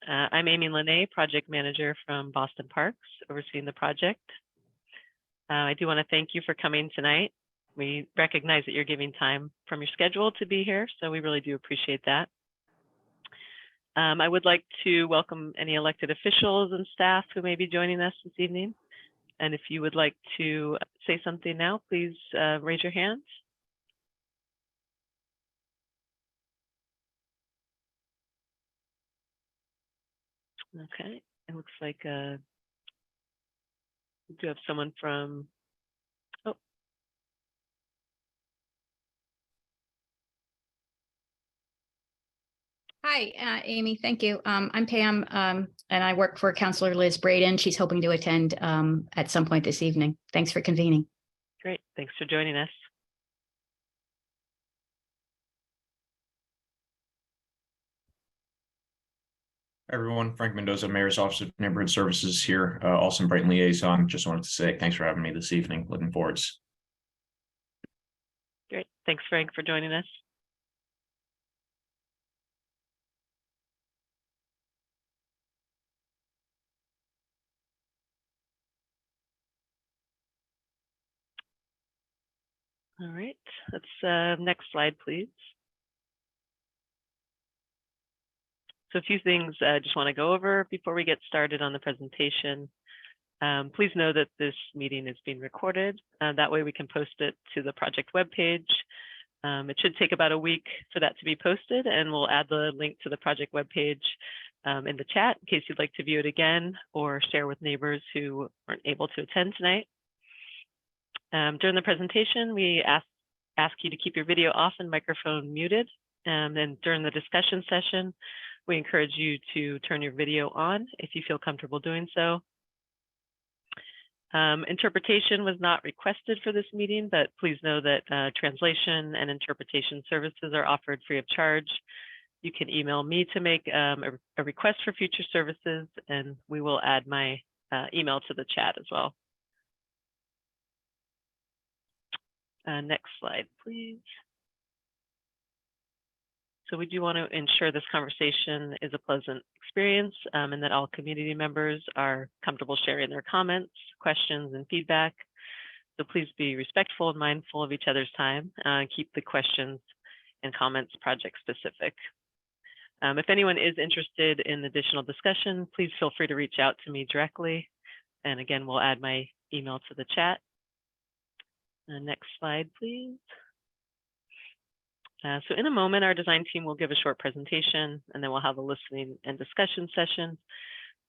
I'm Amy Lene, project manager from Boston Parks, overseeing the project. I do want to thank you for coming tonight. We recognize that you're giving time from your schedule to be here, so we really do appreciate that. I would like to welcome any elected officials and staff who may be joining us this evening. And if you would like to say something now, please raise your hand. Okay, it looks like we do have someone from, oh. Hi, Amy, thank you. I'm Pam, and I work for Councilor Liz Braden. She's hoping to attend at some point this evening. Thanks for convening. Great, thanks for joining us. Everyone, Frank Mendoza, Mayor's Office of Neighborhood Services here, Alston Brighton Liaison. Just wanted to say thanks for having me this evening. Looking forward. Great, thanks Frank for joining us. All right, let's next slide, please. So a few things I just want to go over before we get started on the presentation. Please know that this meeting is being recorded. That way we can post it to the project webpage. It should take about a week for that to be posted, and we'll add the link to the project webpage in the chat in case you'd like to view it again or share with neighbors who aren't able to attend tonight. During the presentation, we ask you to keep your video off and microphone muted. And during the discussion session, we encourage you to turn your video on if you feel comfortable doing so. Interpretation was not requested for this meeting, but please know that translation and interpretation services are offered free of charge. You can email me to make a request for future services, and we will add my email to the chat as well. Next slide, please. So we do want to ensure this conversation is a pleasant experience and that all community members are comfortable sharing their comments, questions, and feedback. So please be respectful and mindful of each other's time. Keep the questions and comments project specific. If anyone is interested in additional discussion, please feel free to reach out to me directly. And again, we'll add my email to the chat. Next slide, please. So in a moment, our design team will give a short presentation, and then we'll have a listening and discussion session.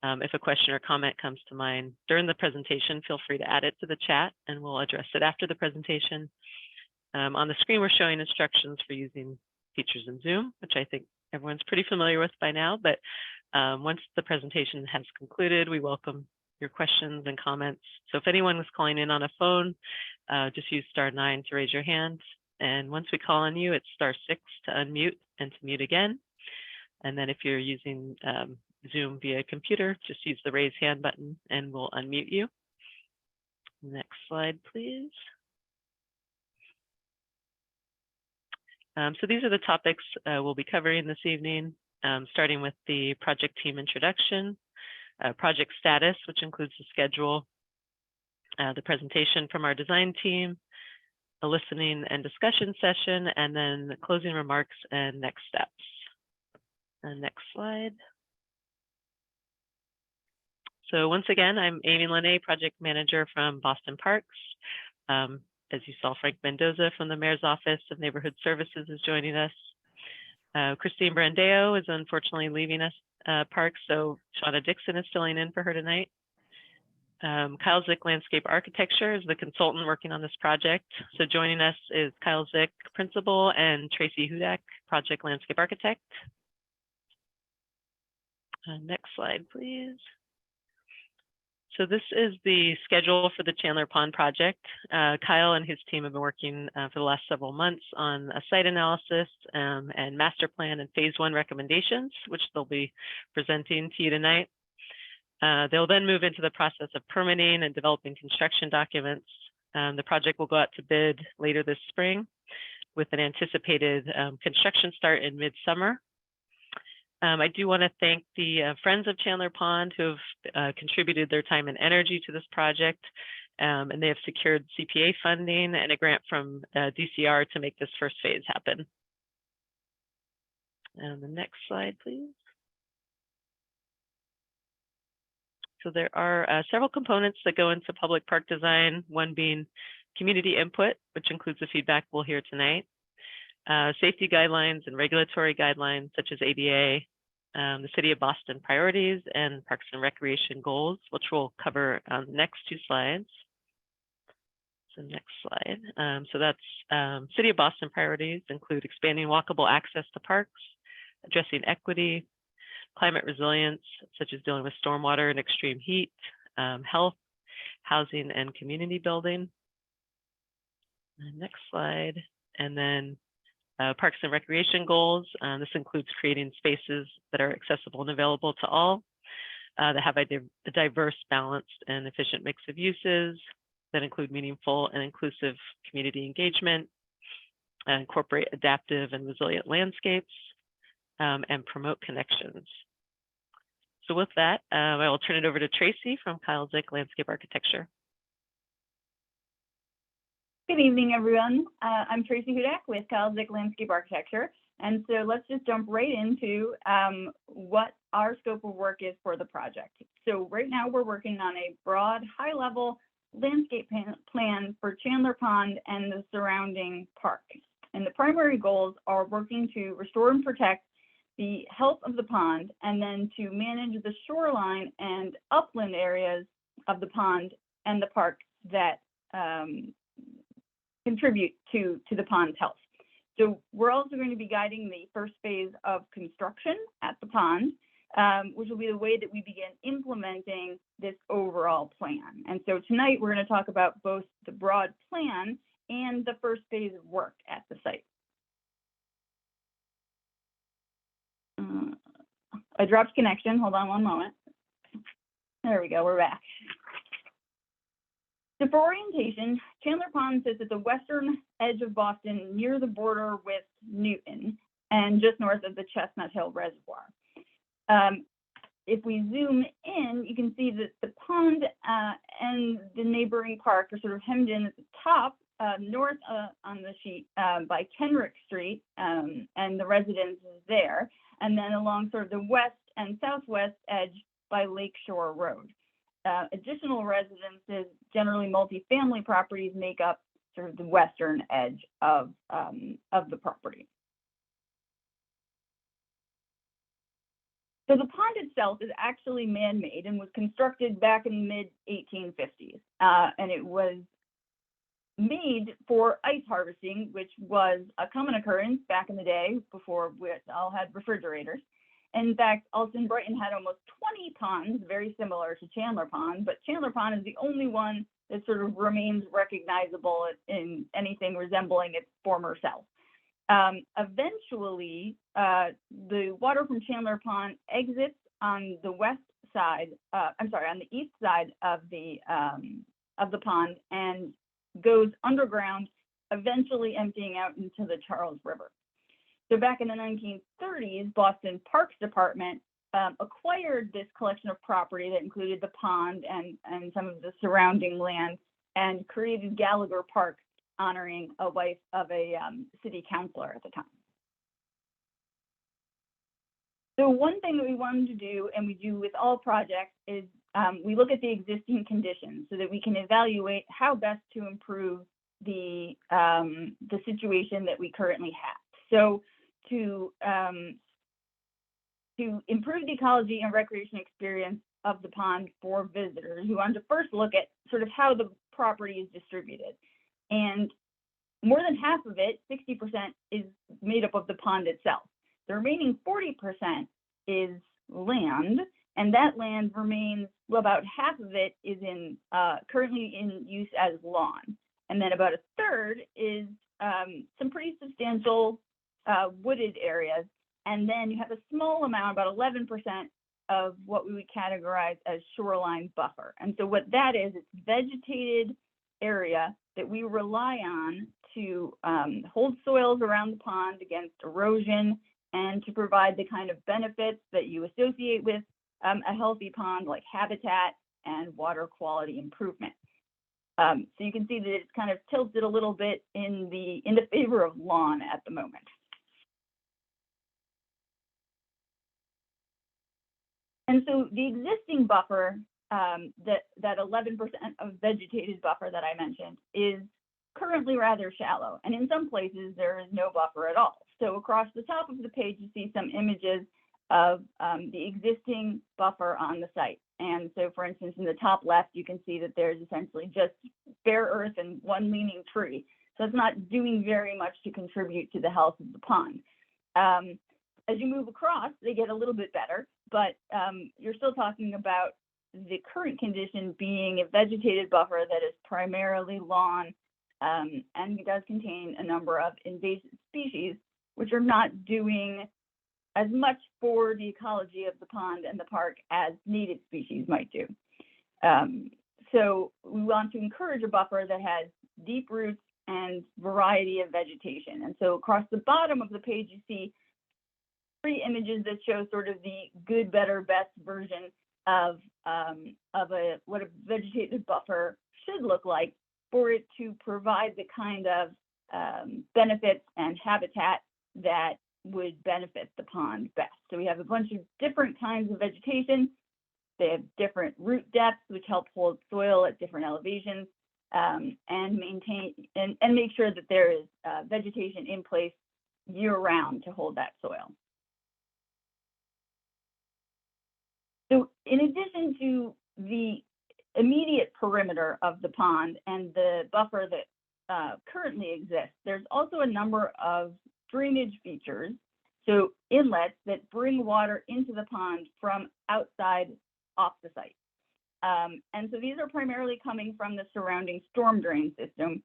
If a question or comment comes to mind during the presentation, feel free to add it to the chat, and we'll address it after the presentation. On the screen, we're showing instructions for using features in Zoom, which I think everyone's pretty familiar with by now. But once the presentation has concluded, we welcome your questions and comments. So if anyone was calling in on a phone, just use *9 to raise your hand. And once we call on you, it's *6 to unmute and to mute again. And then if you're using Zoom via computer, just use the raise hand button and we'll unmute you. Next slide, please. So these are the topics we'll be covering this evening, starting with the project team introduction, project status, which includes the schedule, the presentation from our design team, a listening and discussion session, and then closing remarks and next steps. And next slide. So once again, I'm Amy Lene, project manager from Boston Parks. As you saw, Frank Mendoza from the Mayor's Office of Neighborhood Services is joining us. Christine Brandeo is unfortunately leaving us Parks, so Shauna Dixon is filling in for her tonight. Kyle Zick Landscape Architecture is the consultant working on this project. So joining us is Kyle Zick, principal, and Tracy Hudak, project landscape architect. Next slide, please. So this is the schedule for the Chandler Pond project. Kyle and his team have been working for the last several months on a site analysis and master plan and phase 1 recommendations, which they'll be presenting to you tonight. They'll then move into the process of permitting and developing construction documents. The project will go out to bid later this spring with an anticipated construction start in midsummer. I do want to thank the Friends of Chandler Pond who have contributed their time and energy to this project, and they have secured CPA funding and a grant from DCR to make this first phase happen. And the next slide, please. So there are several components that go into public park design, one being community input, which includes the feedback we'll hear tonight, safety guidelines and regulatory guidelines such as ADA, the City of Boston priorities, and Parks and Recreation goals, which we'll cover on the next two slides. So next slide. So that's City of Boston priorities include expanding walkable access to parks, addressing equity, climate resilience, such as dealing with stormwater and extreme heat, health, housing, and community building. Next slide. And then Parks and Recreation goals. This includes creating spaces that are accessible and available to all, that have a diverse, balanced, and efficient mix of uses, that include meaningful and inclusive community engagement, incorporate adaptive and resilient landscapes, and promote connections. So with that, I will turn it over to Tracy from Kyle Zick Landscape Architecture. Good evening, everyone. I'm Tracy Hudak with Kyle Zick Landscape Architecture. And so let's just jump right into what our scope of work is for the project. So right now we're working on a broad, high-level landscape plan for Chandler Pond and the surrounding park. And the primary goals are working to restore and protect the health of the pond, and then to manage the shoreline and upland areas of the pond and the park that contribute to the pond's health. So we're also going to be guiding the first phase of construction at the pond, which will be the way that we begin implementing this overall plan. And so tonight we're going to talk about both the broad plan and the first phase of work at the site. I dropped connection. Hold on one moment. There we go. We're back. So for orientation, Chandler Pond sits at the western edge of Boston near the border with Newton and just north of the Chestnut Hill Reservoir. If we zoom in, you can see that the pond and the neighboring park are sort of hemmed in at the top, north on the sheet by Kenrick Street and the residences there, and then along sort of the west and southwest edge by Lakeshore Road. Additional residences, generally multifamily properties, make up sort of the western edge of the property. So the pond itself is actually man-made and was constructed back in the mid-1850s, and it was made for ice harvesting, which was a common occurrence back in the day before we all had refrigerators. In fact, Alston Brighton had almost 20 ponds, very similar to Chandler Pond, but Chandler Pond is the only one that sort of remains recognizable in anything resembling its former self. Eventually, the water from Chandler Pond exits on the west side, on the east side of the pond and goes underground, eventually emptying out into the Charles River. So back in the 1930s, Boston Parks Department acquired this collection of property that included the pond and some of the surrounding land, and created Gallagher Park, honoring a wife of a city councilor at the time. So one thing that we wanted to do, and we do with all projects, is we look at the existing conditions so that we can evaluate how best to improve the situation that we currently have. So to improve the ecology and recreation experience of the pond for visitors, we wanted to first look at sort of how the property is distributed. And more than half of it, 60%, is made up of the pond itself. The remaining 40% is land, and that land remains, well, about half of it is currently in use as lawn. And then about a third is some pretty substantial wooded areas. And then you have a small amount, about 11%, of what we would categorize as shoreline buffer. And so what that is, it's vegetated area that we rely on to hold soils around the pond against erosion and to provide the kind of benefits that you associate with a healthy pond, like habitat and water quality improvement. So you can see that it's kind of tilted a little bit in the favor of lawn at the moment. And so the existing buffer, that 11% of vegetated buffer that I mentioned, is currently rather shallow. And in some places, there is no buffer at all. So across the top of the page, you see some images of the existing buffer on the site. And so, for instance, in the top left, you can see that there's essentially just bare earth and one leaning tree. So it's not doing very much to contribute to the health of the pond. As you move across, they get a little bit better, but you're still talking about the current condition being a vegetated buffer that is primarily lawn, and it does contain a number of invasive species, which are not doing as much for the ecology of the pond and the park as native species might do. So we want to encourage a buffer that has deep roots and variety of vegetation. And so across the bottom of the page, you see 3 images that show sort of the good, better, best version of what a vegetated buffer should look like for it to provide the kind of benefits and habitat that would benefit the pond best. So we have a bunch of different kinds of vegetation. They have different root depths, which help hold soil at different elevations, and maintain and make sure that there is vegetation in place year-round to hold that soil. So in addition to the immediate perimeter of the pond and the buffer that currently exists, there's also a number of drainage features, so inlets that bring water into the pond from outside off the site. And so these are primarily coming from the surrounding storm drain system,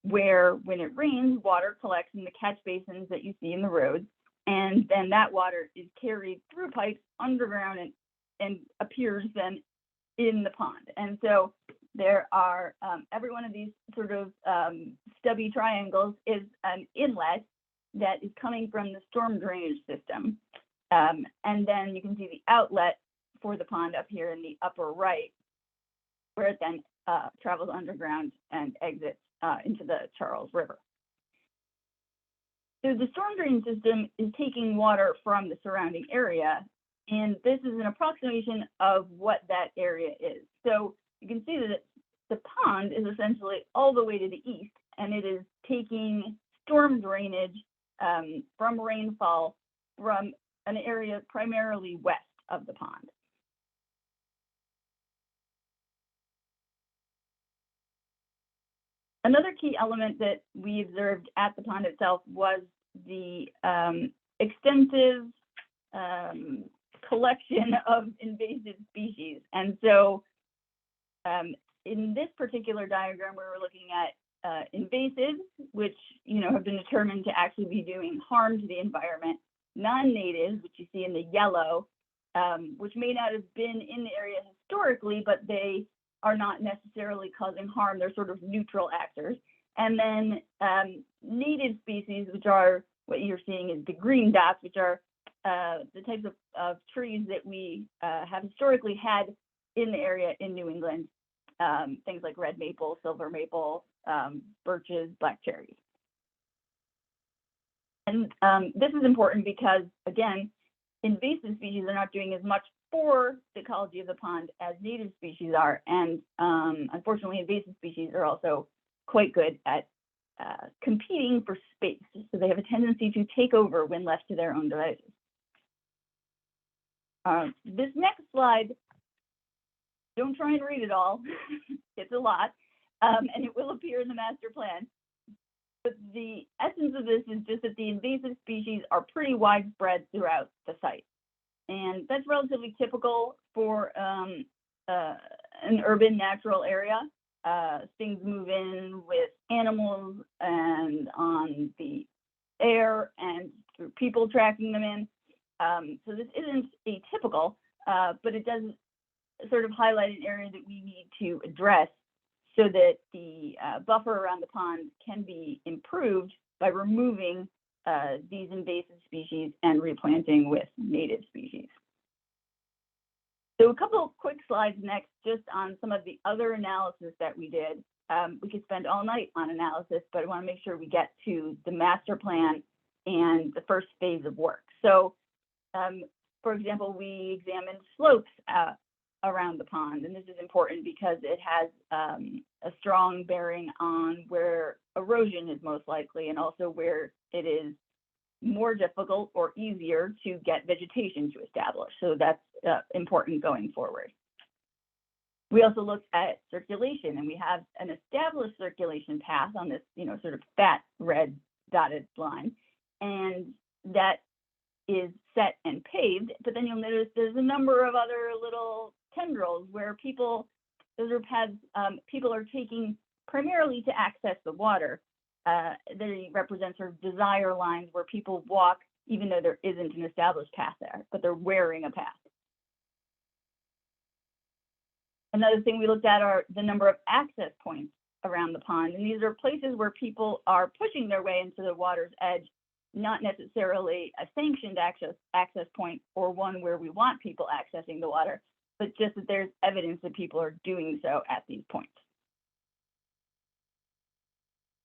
where when it rains, water collects in the catch basins that you see in the roads, and then that water is carried through pipes underground and appears then in the pond. And so there are, every one of these sort of stubby triangles is an inlet that is coming from the storm drainage system. And then you can see the outlet for the pond up here in the upper right, where it then travels underground and exits into the Charles River. So the storm drain system is taking water from the surrounding area, and this is an approximation of what that area is. So you can see that the pond is essentially all the way to the east, and it is taking storm drainage from rainfall from an area primarily west of the pond. Another key element that we observed at the pond itself was the extensive collection of invasive species. And so in this particular diagram, we were looking at invasives, which have been determined to actually be doing harm to the environment, non-natives, which you see in the yellow, which may not have been in the area historically, but they are not necessarily causing harm. They're sort of neutral actors. And then native species, which are what you're seeing is the green dots, which are the types of trees that we have historically had in the area in New England, things like red maple, silver maple, birches, black cherries. And this is important because, again, invasive species are not doing as much for the ecology of the pond as native species are. And unfortunately, invasive species are also quite good at competing for space. So they have a tendency to take over when left to their own devices. This next slide, don't try and read it all. It's a lot, and it will appear in the master plan. But the essence of this is just that the invasive species are pretty widespread throughout the site. And that's relatively typical for an urban natural area. Things move in with animals and on the air and through people tracking them in. So this isn't atypical, but it does sort of highlight an area that we need to address so that the buffer around the pond can be improved by removing these invasive species and replanting with native species. So a couple of quick slides next, just on some of the other analysis that we did. We could spend all night on analysis, but I want to make sure we get to the master plan and the first phase of work. So, for example, we examined slopes around the pond, and this is important because it has a strong bearing on where erosion is most likely, and also where it is more difficult or easier to get vegetation to establish. So that's important going forward. We also looked at circulation, and we have an established circulation path on this, sort of fat red dotted line, and that is set and paved. But then you'll notice there's a number of other little tendrils where those are paths people are taking primarily to access the water. They represent sort of desire lines where people walk even though there isn't an established path there, but they're wearing a path. Another thing we looked at are the number of access points around the pond. And these are places where people are pushing their way into the water's edge, not necessarily a sanctioned access point or one where we want people accessing the water, but just that there's evidence that people are doing so at these points.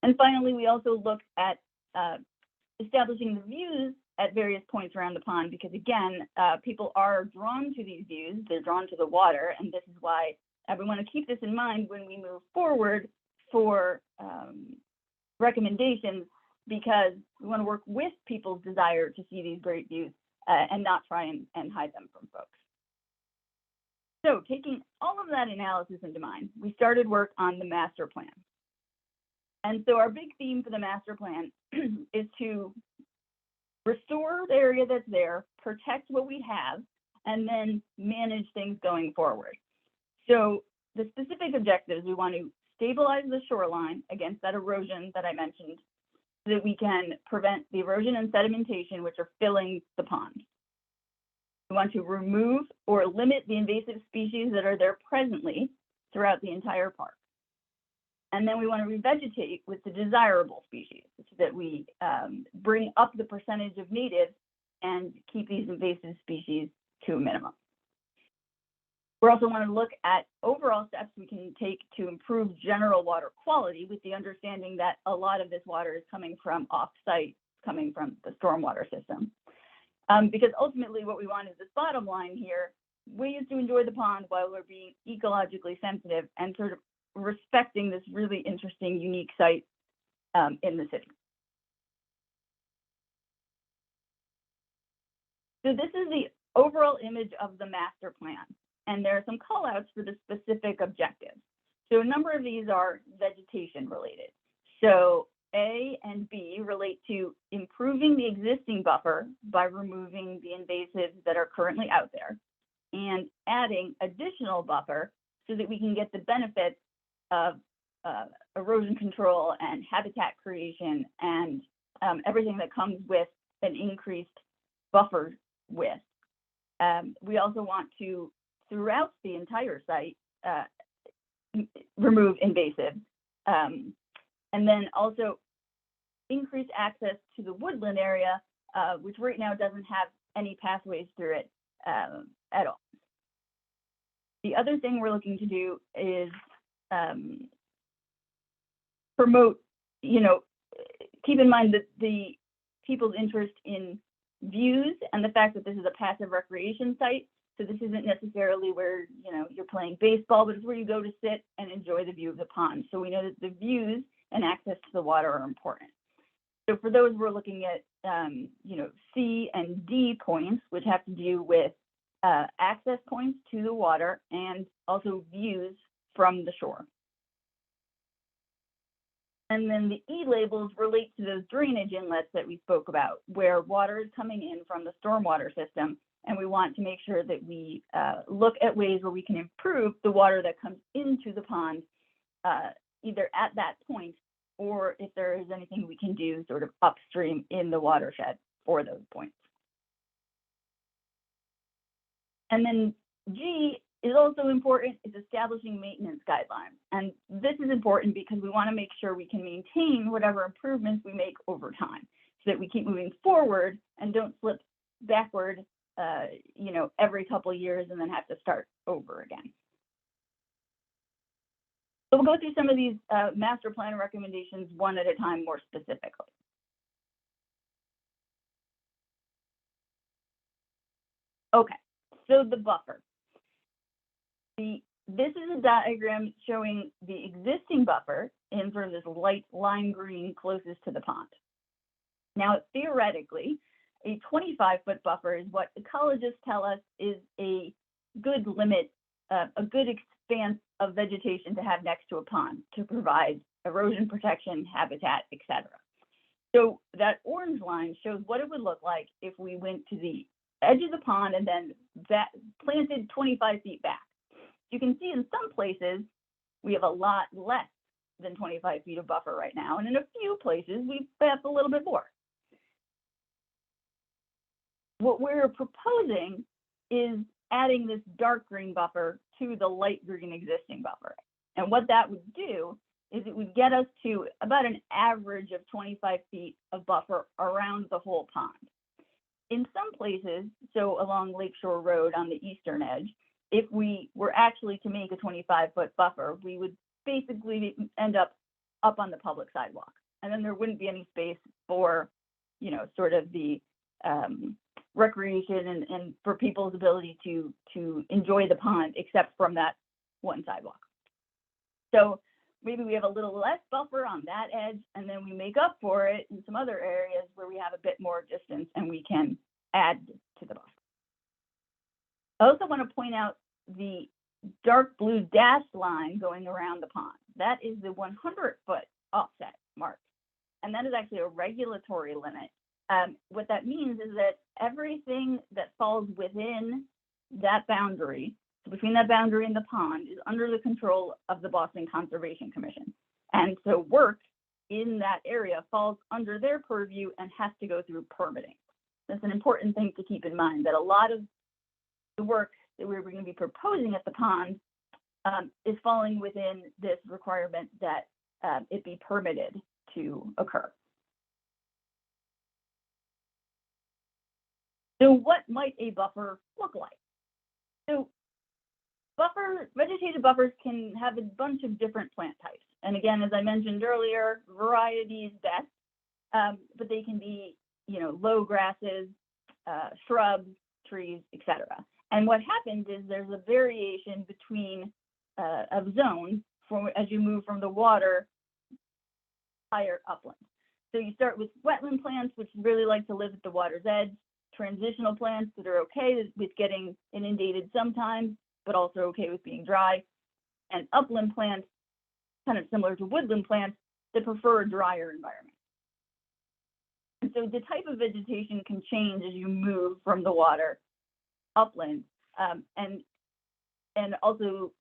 And finally, we also looked at establishing the views at various points around the pond, because again, people are drawn to these views, they're drawn to the water, and this is why we want to keep this in mind when we move forward for recommendations, because we want to work with people's desire to see these great views and not try and hide them from folks. So taking all of that analysis into mind, we started work on the master plan. And so our big theme for the master plan is to restore the area that's there, protect what we have, and then manage things going forward. So the specific objectives, we want to stabilize the shoreline against that erosion that I mentioned, so that we can prevent the erosion and sedimentation which are filling the pond. We want to remove or limit the invasive species that are there presently throughout the entire park. And then we want to revegetate with the desirable species, so that we bring up the percentage of natives and keep these invasive species to a minimum. We also want to look at overall steps we can take to improve general water quality, with the understanding that a lot of this water is coming from off-site, coming from the stormwater system. Because ultimately what we want is this bottom line here, ways to enjoy the pond while we're being ecologically sensitive and sort of respecting this really interesting, unique site in the city. So this is the overall image of the master plan, and there are some call outs for the specific objectives. So a number of these are vegetation related. So A and B relate to improving the existing buffer by removing the invasives that are currently out there and adding additional buffer so that we can get the benefits of erosion control and habitat creation and everything that comes with an increased buffer width. We also want to, throughout the entire site, remove invasives, and then also increase access to the woodland area, which right now doesn't have any pathways through it at all. The other thing we're looking to do is promote, keep in mind that the people's interest in views and the fact that this is a passive recreation site. So this isn't necessarily where, you're playing baseball, but it's where you go to sit and enjoy the view of the pond. So we know that the views and access to the water are important. So for those, we're looking at, C and D points, which have to do with access points to the water and also views from the shore. And then the E labels relate to those drainage inlets that we spoke about, where water is coming in from the stormwater system. And we want to make sure that we look at ways where we can improve the water that comes into the pond, either at that point or if there is anything we can do sort of upstream in the watershed for those points. And then G is also important, is establishing maintenance guidelines. And this is important because we want to make sure we can maintain whatever improvements we make over time. that we keep moving forward and don't slip backward, every couple of years and then have to start over again. So we'll go through some of these master plan recommendations one at a time more specifically. Okay, so the buffer. This is a diagram showing the existing buffer in sort of this light lime green closest to the pond. Now, theoretically, a 25-foot buffer is what ecologists tell us is a good limit, a good expanse of vegetation to have next to a pond to provide erosion protection, habitat, etc. So that orange line shows what it would look like if we went to the edge of the pond and then that planted 25 feet back. You can see in some places we have a lot less than 25 feet of buffer right now, and in a few places we have a little bit more. What we're proposing is adding this dark green buffer to the light green existing buffer. And what that would do is it would get us to about an average of 25 feet of buffer around the whole pond. In some places, so along Lakeshore Road on the eastern edge, if we were actually to make a 25-foot buffer, we would basically end up on the public sidewalk. And then there wouldn't be any space for, sort of the recreation and for people's ability to enjoy the pond except from that one sidewalk. So maybe we have a little less buffer on that edge, and then we make up for it in some other areas where we have a bit more distance and we can add to the buffer. I also want to point out the dark blue dashed line going around the pond. That is the 100-foot offset mark, and that is actually a regulatory limit. What that means is that everything that falls within that boundary, so between that boundary and the pond, is under the control of the Boston Conservation Commission. And so work in that area falls under their purview and has to go through permitting. That's an important thing to keep in mind, that a lot of the work that we're going to be proposing at the pond is falling within this requirement that it be permitted to occur. So what might a buffer look like? So vegetative buffers can have a bunch of different plant types. And again, as I mentioned earlier, variety is best, but they can be, low grasses, shrubs, trees, etc. And what happens is there's a variation between of zones as you move from the water higher upland. So you start with wetland plants, which really like to live at the water's edge, transitional plants that are okay with getting inundated sometimes, but also okay with being dry, and upland plants, kind of similar to woodland plants, that prefer a drier environment. And so the type of vegetation can change as you move from the water upland, and also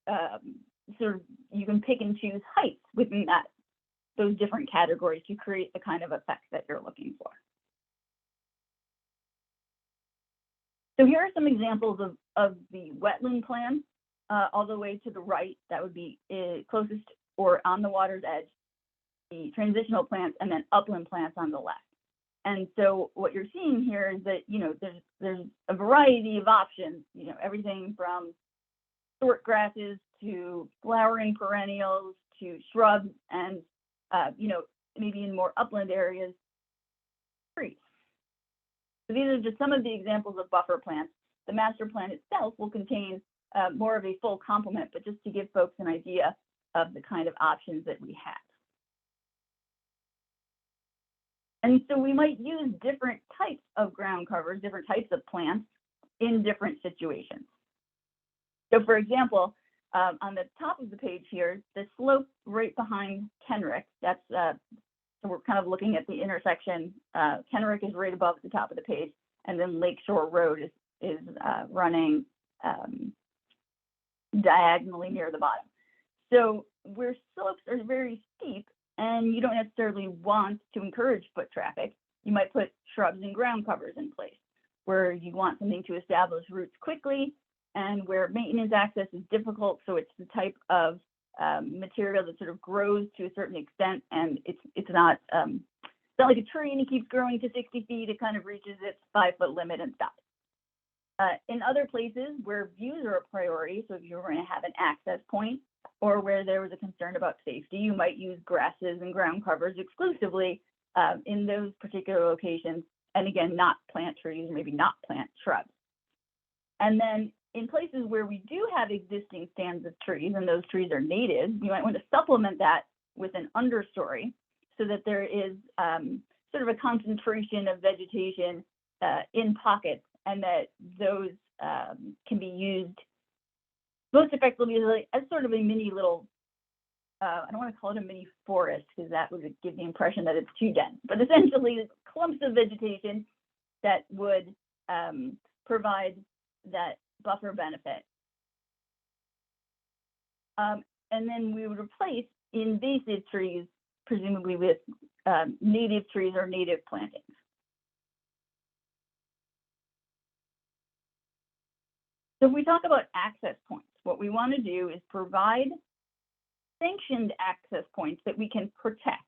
sort of you can pick and choose heights within those different categories to create the kind of effect that you're looking for. So here are some examples of the wetland plants all the way to the right. That would be closest or on the water's edge, the transitional plants, and then upland plants on the left. And so what you're seeing here is that, there's a variety of options, everything from short grasses to flowering perennials to shrubs and, maybe in more upland areas, trees. So these are just some of the examples of buffer plants. The master plan itself will contain more of a full complement, but just to give folks an idea of the kind of options that we have. And so we might use different types of ground covers, different types of plants in different situations. So for example, on the top of the page here, the slope right behind Kenrick, that's, so we're kind of looking at the intersection. Kenrick is right above the top of the page, and then Lakeshore Road is running diagonally near the bottom. So where slopes are very steep, and you don't necessarily want to encourage foot traffic, you might put shrubs and ground covers in place. Where you want something to establish roots quickly, and where maintenance access is difficult, so it's the type of material that sort of grows to a certain extent, and it's not not like a tree and it keeps growing to 60 feet, it kind of reaches its 5-foot limit and stops. In other places where views are a priority, so if you're going to have an access point or where there was a concern about safety, you might use grasses and ground covers exclusively in those particular locations. And again, not plant trees, maybe not plant shrubs. And then in places where we do have existing stands of trees and those trees are native, you might want to supplement that with an understory so that there is sort of a concentration of vegetation in pockets, and that those can be used most effectively as sort of a mini little, I don't want to call it a mini forest because that would give the impression that it's too dense, but essentially clumps of vegetation that would provide that buffer benefit. And then we would replace invasive trees, presumably with native trees or native plantings. So if we talk about access points, what we want to do is provide sanctioned access points that we can protect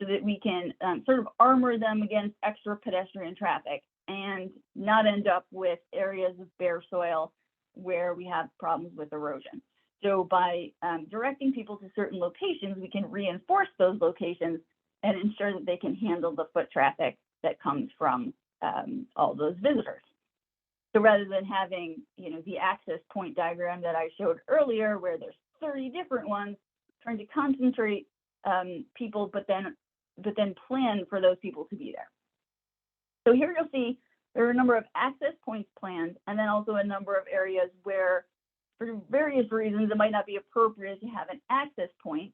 so that we can sort of armor them against extra pedestrian traffic and not end up with areas of bare soil where we have problems with erosion. So by directing people to certain locations, we can reinforce those locations and ensure that they can handle the foot traffic that comes from all those visitors. So rather than having, the access point diagram that I showed earlier, where there's 30 different ones, trying to concentrate people, but then plan for those people to be there. So here you'll see there are a number of access points planned, and then also a number of areas where, for various reasons, it might not be appropriate to have an access point,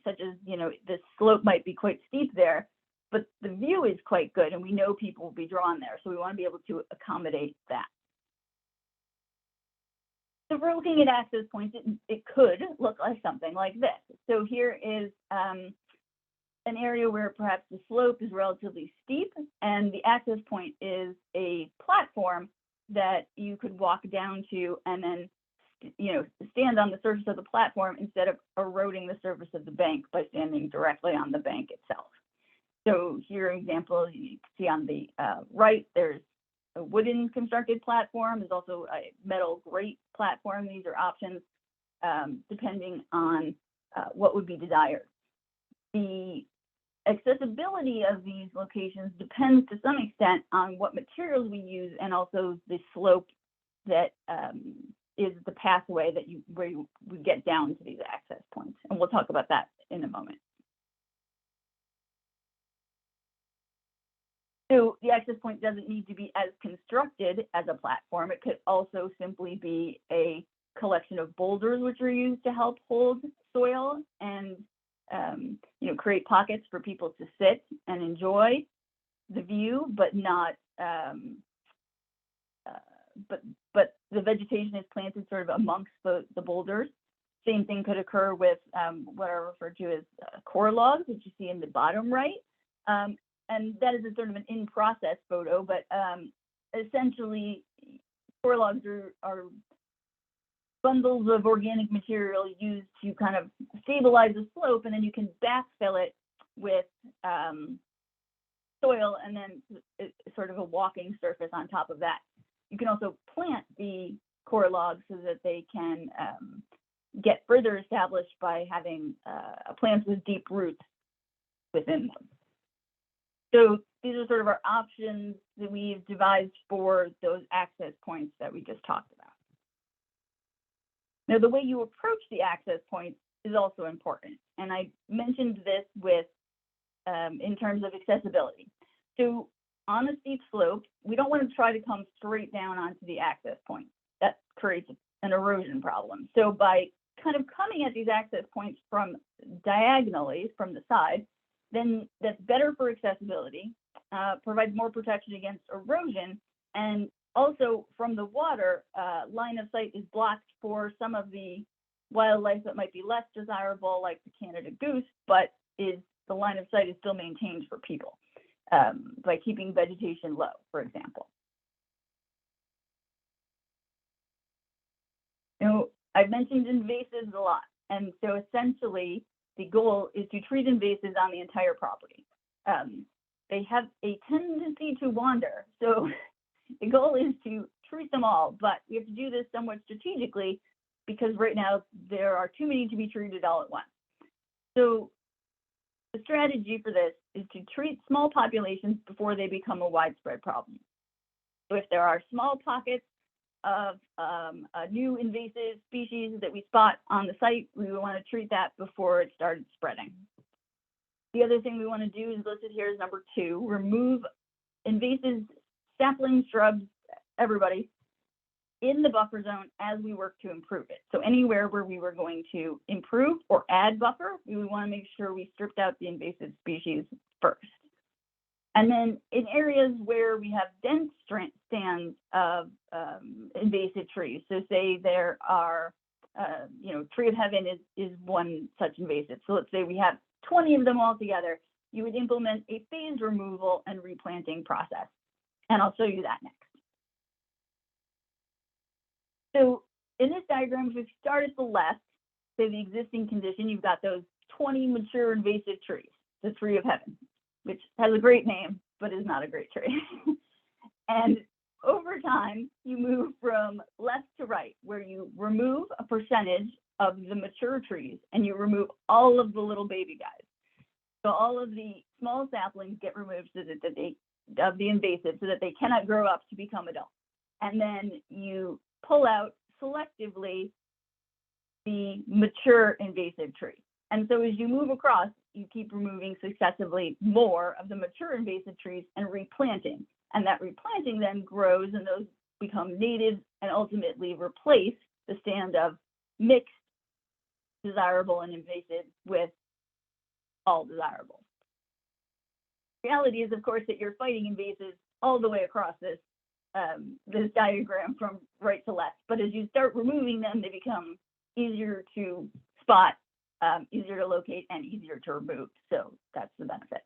such as, the slope might be quite steep there, but the view is quite good, and we know people will be drawn there, so we want to be able to accommodate that. So if we're looking at access points, it could look like something like this. So here is an area where perhaps the slope is relatively steep, and the access point is a platform that you could walk down to and then, stand on the surface of the platform instead of eroding the surface of the bank by standing directly on the bank itself. So here, an example, you can see on the right, there's a wooden constructed platform. There's also a metal grate platform. These are options depending on what would be desired. The accessibility of these locations depends to some extent on what materials we use and also the slope that is the pathway that where you would get down to these access points. And we'll talk about that in a moment. So the access point doesn't need to be as constructed as a platform. It could also simply be a collection of boulders which are used to help hold soil and create pockets for people to sit and enjoy the view, but not but the vegetation is planted sort of amongst the boulders. Same thing could occur with what are referred to as core logs, which you see in the bottom right. And that is a sort of an in-process photo, but essentially core logs are bundles of organic material used to kind of stabilize the slope, and then you can backfill it with soil and then it's sort of a walking surface on top of that. You can also plant the core logs so that they can get further established by having plants with deep roots within them. So these are sort of our options that we've devised for those access points that we just talked about. Now, the way you approach the access points is also important. And I mentioned this with in terms of accessibility. So on a steep slope, we don't want to try to come straight down onto the access point. That creates an erosion problem. So by kind of coming at these access points from diagonally, from the side, then that's better for accessibility, provides more protection against erosion, and also from the water, line of sight is blocked for some of the wildlife that might be less desirable, like the Canada goose, but the line of sight is still maintained for people by keeping vegetation low, for example. I've mentioned invasives a lot, and so essentially the goal is to treat invasives on the entire property. they have a tendency to wander. So the goal is to treat them all, but we have to do this somewhat strategically because right now there are too many to be treated all at once. So the strategy for this is to treat small populations before they become a widespread problem. So if there are small pockets of a new invasive species that we spot on the site, we would want to treat that before it started spreading. The other thing we want to do is listed here is number 2, remove invasive saplings, shrubs, everybody in the buffer zone as we work to improve it. So anywhere where we were going to improve or add buffer, we would want to make sure we stripped out the invasive species first. And then in areas where we have dense stands of invasive trees, so say there are, tree of heaven is one such invasive. So let's say we have 20 of them all together, you would implement a phased removal and replanting process. And I'll show you that next. So in this diagram, if we start at the left, say the existing condition, you've got those 20 mature invasive trees, the tree of heaven, which has a great name, but is not a great tree. And over time, you move from left to right, where you remove a percentage of the mature trees and you remove all of the little baby guys. So all of the small saplings get removed so that of the invasive so that they cannot grow up to become adults. And then you pull out selectively the mature invasive tree. And so as you move across, you keep removing successively more of the mature invasive trees and replanting. And that replanting then grows and those become native and ultimately replace the stand of mixed desirable and invasive with all desirable. Reality is, of course, that you're fighting invasives all the way across this this diagram from right to left. But as you start removing them, they become easier to spot, easier to locate, and easier to remove. So that's the benefit.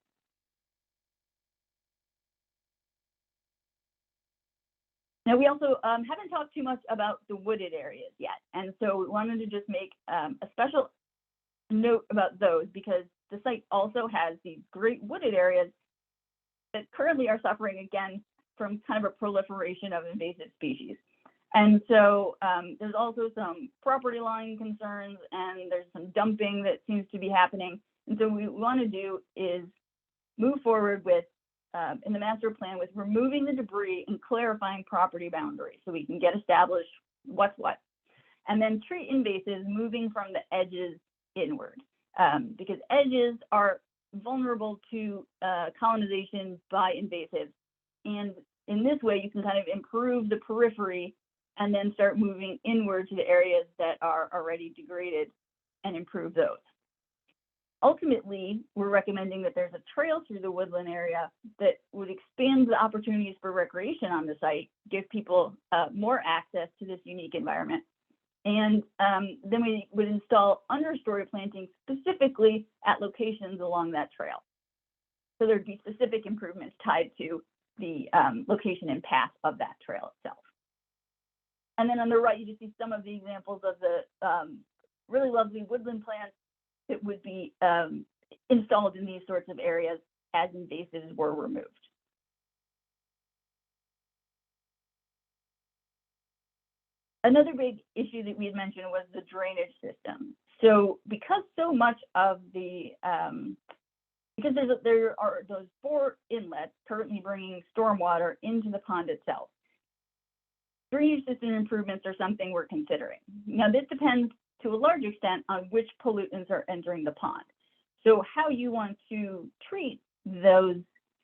Now, we also haven't talked too much about the wooded areas yet. And so we wanted to just make a special note about those because the site also has these great wooded areas that currently are suffering again from kind of a proliferation of invasive species. And so there's also some property line concerns and there's some dumping that seems to be happening. And so what we want to do is move forward with, in the master plan, with removing the debris and clarifying property boundaries so we can get established what's what. And then treat invasives moving from the edges inward because edges are vulnerable to colonization by invasives. And in this way, you can kind of improve the periphery and then start moving inward to the areas that are already degraded and improve those. Ultimately, we're recommending that there's a trail through the woodland area that would expand the opportunities for recreation on the site, give people more access to this unique environment. And then we would install understory plantings specifically at locations along that trail. So there'd be specific improvements tied to the location and path of that trail itself. And then on the right, you just see some of the examples of the really lovely woodland plants that would be installed in these sorts of areas as invasives were removed. Another big issue that we had mentioned was the drainage system. So because so much of the, because there are those 4 inlets currently bringing stormwater into the pond itself, drainage system improvements are something we're considering. Now, this depends to a large extent on which pollutants are entering the pond. So how you want to treat those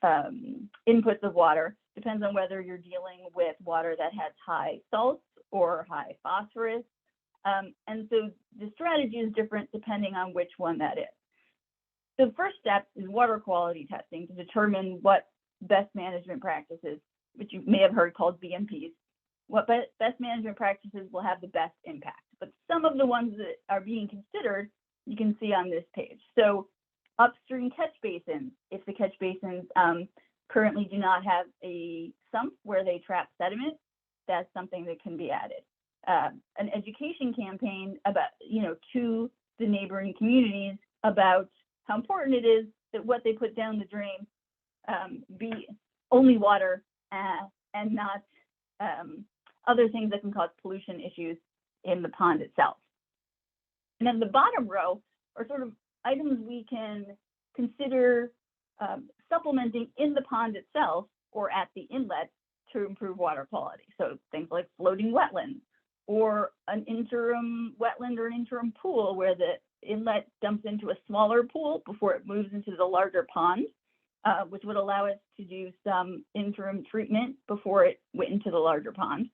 inputs of water depends on whether you're dealing with water that has high salts or high phosphorus. And so the strategy is different depending on which one that is. So the first step is water quality testing to determine what best management practices, which you may have heard called BMPs, what best management practices will have the best impact. But some of the ones that are being considered, you can see on this page. So upstream catch basins, if the catch basins currently do not have a sump where they trap sediment, that's something that can be added. An education campaign about, to the neighboring communities about how important it is that what they put down the drain be only water and not other things that can cause pollution issues in the pond itself. And then the bottom row are sort of items we can consider supplementing in the pond itself or at the inlet to improve water quality. So things like floating wetlands or an interim wetland or an interim pool where the inlet dumps into a smaller pool before it moves into the larger pond, which would allow us to do some interim treatment before it went into the larger pond.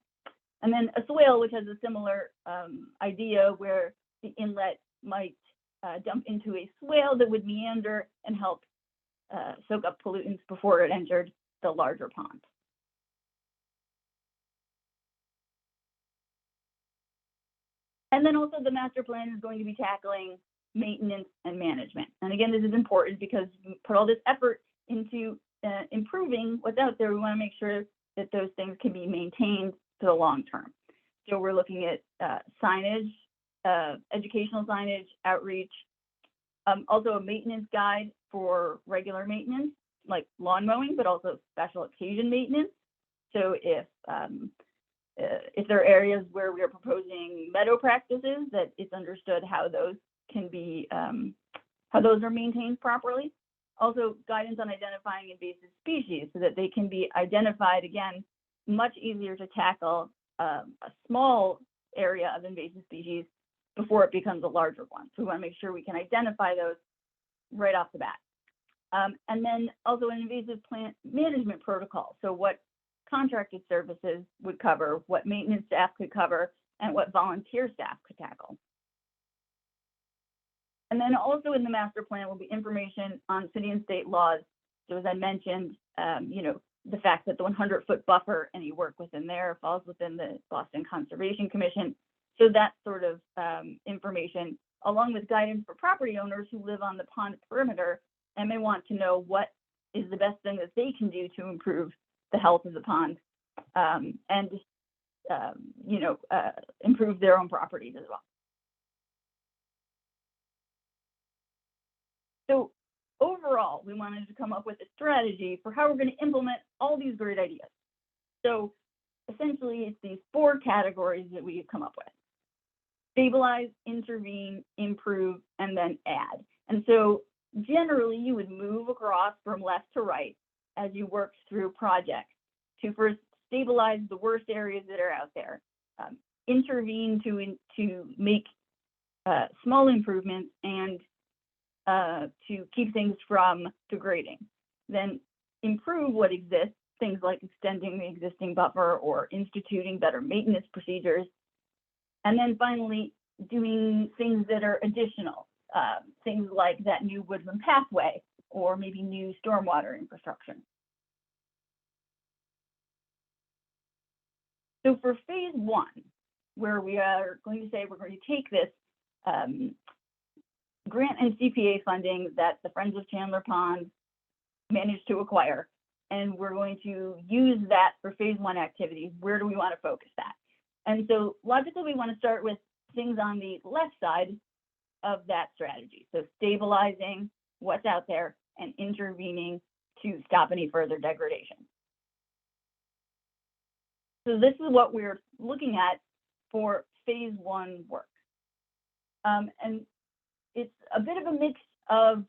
And then a swale, which has a similar idea where the inlet might dump into a swale that would meander and help soak up pollutants before it entered the larger pond. And then also the master plan is going to be tackling maintenance and management. And again, this is important because we put all this effort into improving what's out there. We want to make sure that those things can be maintained for the long term. So we're looking at signage, educational signage, outreach, also a maintenance guide for regular maintenance, like lawn mowing, but also special occasion maintenance. So if there are areas where we are proposing meadow practices, that it's understood how those can be, how those are maintained properly. Also guidance on identifying invasive species so that they can be identified, again, much easier to tackle a small area of invasive species before it becomes a larger one. So we want to make sure we can identify those right off the bat. And then also an invasive plant management protocol. So what contracted services would cover, what maintenance staff could cover, and what volunteer staff could tackle. And then also in the master plan will be information on city and state laws. So as I mentioned, the fact that the 100-foot buffer, any work within there falls within the Boston Conservation Commission. So that sort of information, along with guidance for property owners who live on the pond perimeter and may want to know what is the best thing that they can do to improve the health of the pond and improve their own properties as well. So overall, we wanted to come up with a strategy for how we're going to implement all these great ideas. So essentially, it's these 4 categories that we have come up with: stabilize, intervene, improve, and then add. And so generally, you would move across from left to right as you work through projects to first stabilize the worst areas that are out there, intervene to make small improvements and to keep things from degrading, then improve what exists, things like extending the existing buffer or instituting better maintenance procedures, and then finally doing things that are additional, things like that new woodland pathway or maybe new stormwater infrastructure. So for phase 1, where we are going to say we're going to take this grant and CPA funding that the Friends of Chandler Pond managed to acquire, and we're going to use that for phase 1 activities. Where do we want to focus that? And so logically, we want to start with things on the left side of that strategy. So stabilizing what's out there and intervening to stop any further degradation. So this is what we're looking at for phase 1 work. And it's a bit of a mix of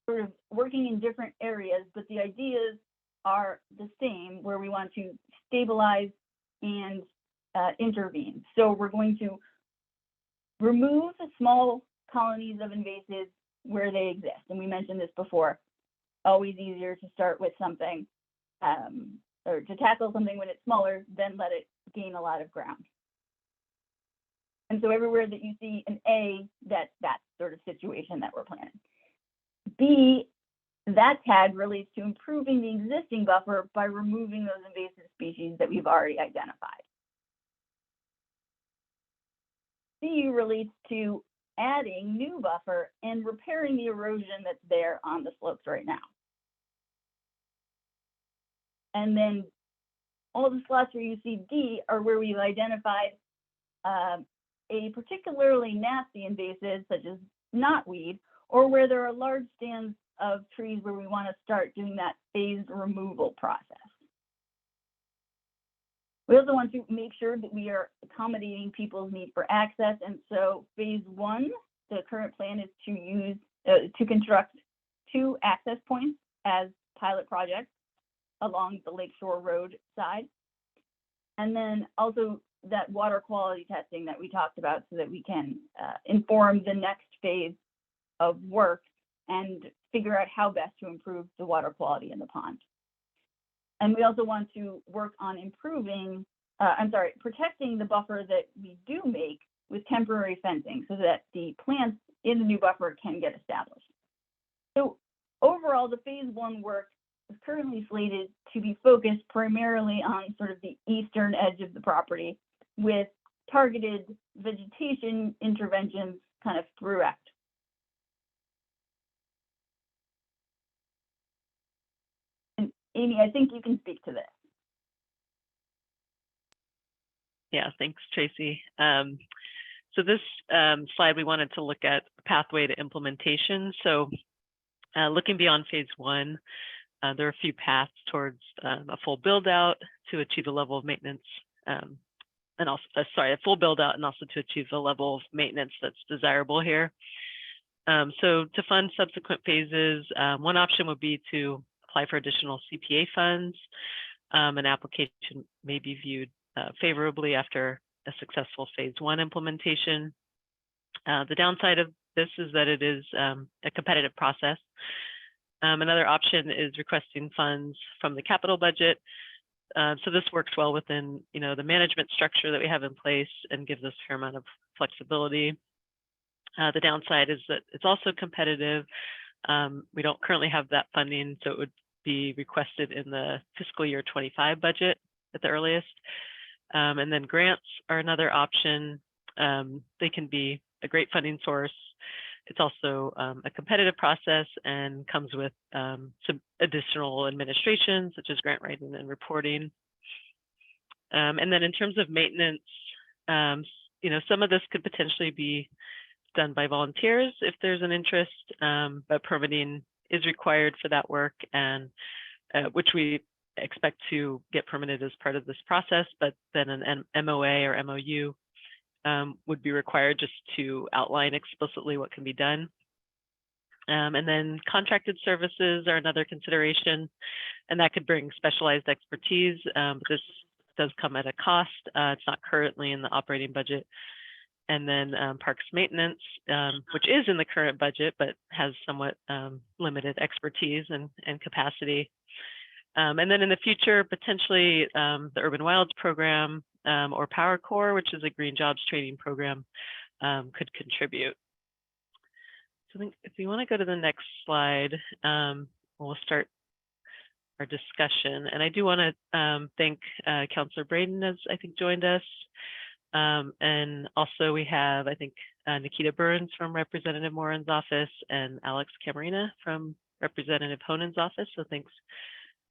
sort of working in different areas, but the ideas are the same, where we want to stabilize and intervene. So we're going to remove the small colonies of invasives where they exist. And we mentioned this before, always easier to start with something or to tackle something when it's smaller, then let it gain a lot of ground. And so everywhere that you see an A, that's that sort of situation that we're planning. B, that tag relates to improving the existing buffer by removing those invasive species that we've already identified. C relates to adding new buffer and repairing the erosion that's there on the slopes right now. And then all the slots where you see D are where we've identified a particularly nasty invasive, such as knotweed, or where there are large stands of trees where we want to start doing that phased removal process. We also want to make sure that we are accommodating people's need for access. And so phase one, the current plan is to use, to construct 2 access points as pilot projects along the Lakeshore Road side. And then also that water quality testing that we talked about so that we can inform the next phase of work and figure out how best to improve the water quality in the pond. And we also want to work on improving, protecting the buffer that we do make with temporary fencing so that the plants in the new buffer can get established. So overall, the phase one work is currently slated to be focused primarily on sort of the eastern edge of the property with targeted vegetation interventions kind of throughout. And Amy, I think you can speak to this. Yeah, thanks, Tracy. So this slide, we wanted to look at a pathway to implementation. So looking beyond phase one, there are a few paths towards a full build out to achieve a level of maintenance and also, a full build out and also to achieve the level of maintenance that's desirable here. So to fund subsequent phases, one option would be to apply for additional CPA funds. An application may be viewed favorably after a successful phase one implementation. The downside of this is that it is a competitive process. Another option is requesting funds from the capital budget. So this works well within, the management structure that we have in place and gives us a fair amount of flexibility. The downside is that it's also competitive. We don't currently have that funding, so it would be requested in the fiscal year 25 budget at the earliest. And then grants are another option. They can be a great funding source. It's also a competitive process and comes with some additional administration, such as grant writing and reporting. And then in terms of maintenance, some of this could potentially be done by volunteers if there's an interest, but permitting is required for that work, and which we expect to get permitted as part of this process, but then an MOA or MOU would be required just to outline explicitly what can be done. And then contracted services are another consideration, and that could bring specialized expertise, but this does come at a cost. It's not currently in the operating budget. And then parks maintenance, which is in the current budget, but has somewhat limited expertise and capacity. And then in the future, potentially the Urban Wilds program or Power Corps, which is a green jobs training program, could contribute. So I think if you want to go to the next slide, we'll start our discussion. And I do want to thank Councilor Braden, as I think joined us. And also we have, I think, Nikita Burns from Representative Moran's office and Alex Camarina from Representative Honen's office. So thanks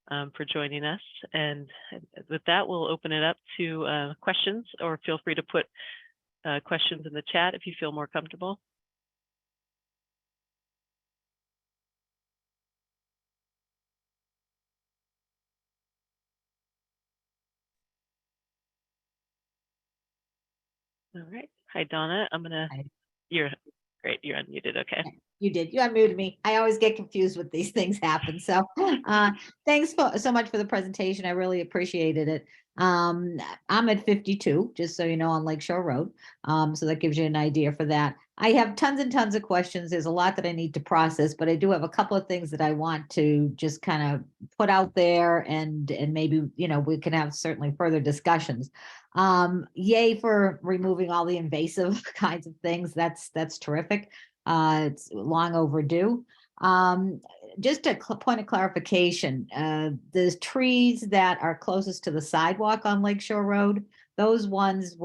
for joining us. And with that, we'll open it up to questions, or feel free to put questions in the chat if you feel more comfortable. All right. Hi, Donna. You're great. You're unmuted. Okay. You did. You unmuted me. I always get confused when these things happen. So thanks so much for the presentation. I really appreciated it. I'm at 52, just so you know, on Lakeshore Road. So that gives you an idea for that. I have tons and tons of questions. There's a lot that I need to process, but I do have a couple of things that I want to just kind of put out there, and maybe, we can have certainly further discussions. Yay for removing all the invasive kinds of things. That's terrific. It's long overdue. Just a point of clarification, the trees that are closest to the sidewalk on Lakeshore Road, those ones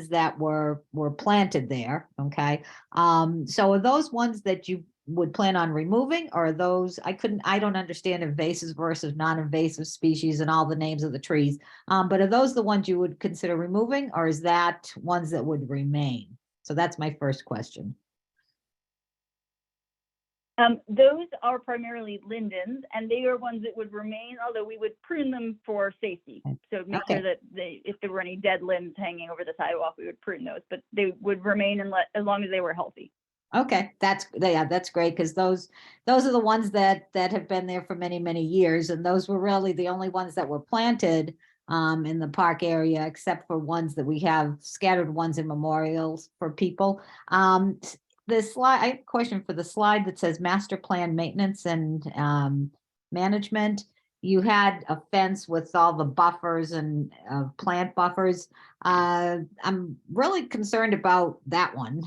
that were planted there, okay? So are those ones that you would plan on removing, or are those, I don't understand invasive versus non-invasive species and all the names of the trees, but are those the ones you would consider removing, or is that ones that would remain? So that's my first question. Those are primarily lindens, and they are ones that would remain, although we would prune them for safety. So make sure that if there were any dead limbs hanging over the sidewalk, we would prune those, but they would remain as long as they were healthy. Okay, that's great, because those are the ones that have been there for many, many years, and those were really the only ones that were planted in the park area, except for ones that we have scattered ones in memorials for people. The slide, I have a question for the slide that says master plan maintenance and management. You had a fence with all the buffers and plant buffers. I'm really concerned about that one.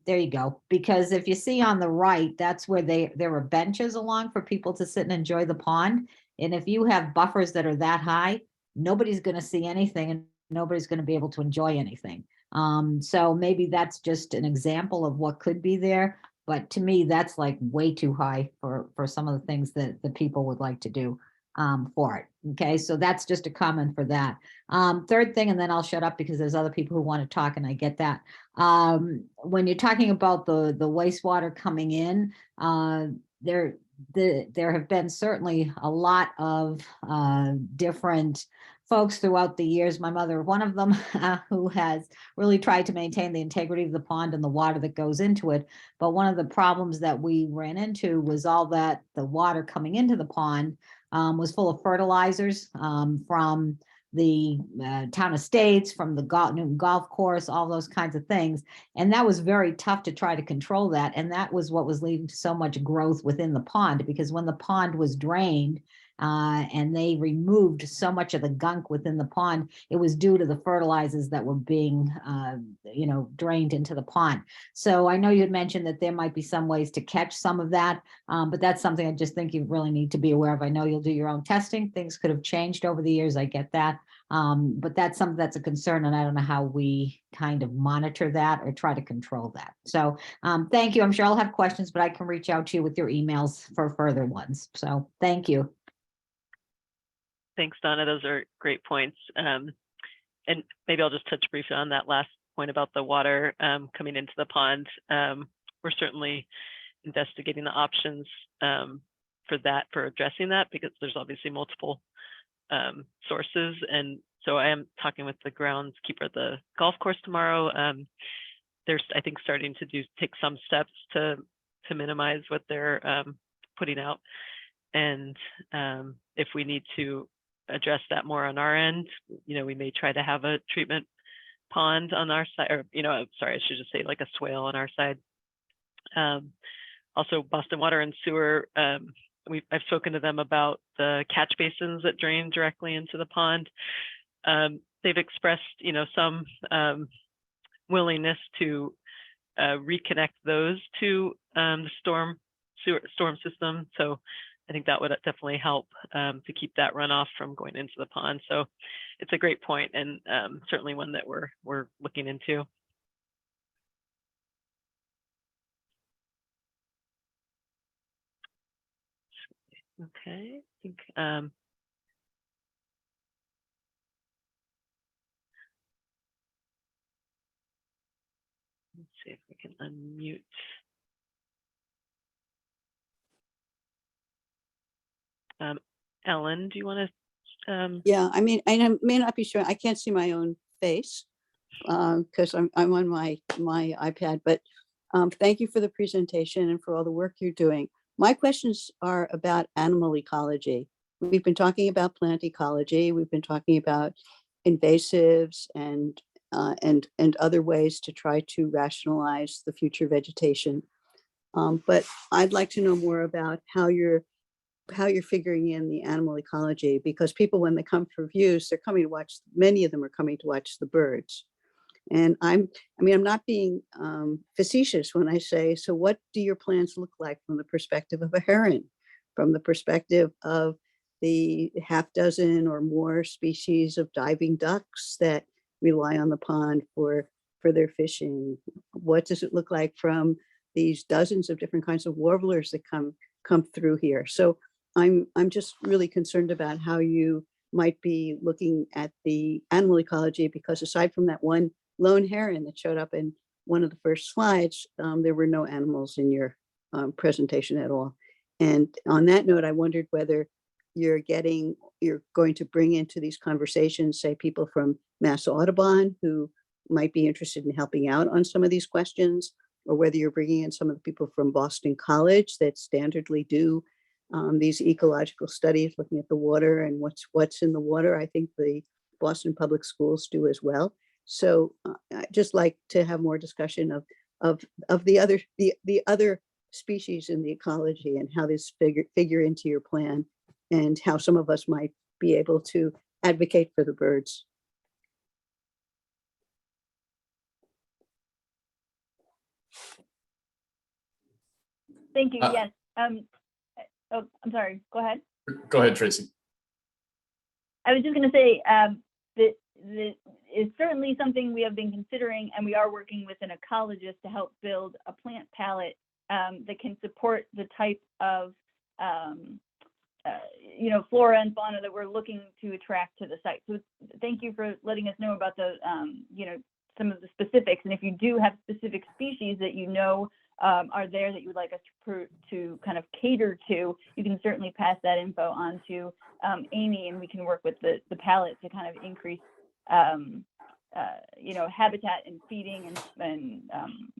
There you go. Because if you see on the right, that's where there were benches along for people to sit and enjoy the pond. And if you have buffers that are that high, nobody's going to see anything and nobody's going to be able to enjoy anything. So maybe that's just an example of what could be there. But to me, that's like way too high for some of the things that the people would like to do for it. Okay, so that's just a comment for that. Third thing, and then I'll shut up because there's other people who want to talk, and I get that. When you're talking about the wastewater coming in, there have been certainly a lot of different folks throughout the years. My mother, one of them, who has really tried to maintain the integrity of the pond and the water that goes into it. But one of the problems that we ran into was all that the water coming into the pond was full of fertilizers from the town estates, from the new golf course, all those kinds of things. And that was very tough to try to control that. And that was what was leading to so much growth within the pond, because when the pond was drained, and they removed so much of the gunk within the pond, it was due to the fertilizers that were being, drained into the pond. So I know you had mentioned that there might be some ways to catch some of that, but that's something I just think you really need to be aware of. I know you'll do your own testing. Things could have changed over the years. I get that. But that's something that's a concern, and I don't know how we kind of monitor that or try to control that. So thank you. I'm sure I'll have questions, but I can reach out to you with your emails for further ones. So thank you. Thanks, Donna. Those are great points. And maybe I'll just touch briefly on that last point about the water coming into the pond. We're certainly investigating the options for addressing that, because there's obviously multiple sources. And so I am talking with the groundskeeper at the golf course tomorrow. They're, I think, starting to take some steps to minimize what they're putting out. And if we need to address that more on our end, we may try to have a treatment pond on our side, or sorry, I should just say like a swale on our side. Also, Boston Water and Sewer, I've spoken to them about the catch basins that drain directly into the pond. They've expressed some willingness to reconnect those to the storm system. So I think that would definitely help to keep that runoff from going into the pond. So it's a great point, and certainly one that we're looking into. Okay, I think let's see if we can unmute. Ellen, do you want to? Yeah, I mean, I may not be sure. I can't see my own face because I'm on my iPad. But thank you for the presentation and for all the work you're doing. My questions are about animal ecology. We've been talking about plant ecology. We've been talking about invasives and other ways to try to rationalize the future vegetation. But I'd like to know more about how you're figuring in the animal ecology, because people, when they come for views, they're coming to watch, many of them are coming to watch the birds. And I'm not being facetious when I say, so what do your plans look like from the perspective of a heron, from the perspective of the half dozen or more species of diving ducks that rely on the pond for their fishing? What does it look like from these dozens of different kinds of warblers that come through here? So I'm just really concerned about how you might be looking at the animal ecology, because aside from that one lone heron that showed up in one of the first slides, there were no animals in your presentation at all. And on that note, I wondered whether you're going to bring into these conversations, say, people from Mass Audubon who might be interested in helping out on some of these questions, or whether you're bringing in some of the people from Boston College that standardly do these ecological studies, looking at the water and what's in the water. I think the Boston Public Schools do as well. So I'd just like to have more discussion of the other species in the ecology and how this figure into your plan, and how some of us might be able to advocate for the birds. Thank you. Yes. Oh, I'm sorry. Go ahead. Go ahead, Tracy. I was just going to say that it's certainly something we have been considering, and we are working with an ecologist to help build a plant palette that can support the type of flora and fauna that we're looking to attract to the site. So thank you for letting us know about the some of the specifics. And if you do have specific species that are there that you would like us to kind of cater to, you can certainly pass that info on to Amy, and we can work with the palette to kind of increase habitat and feeding and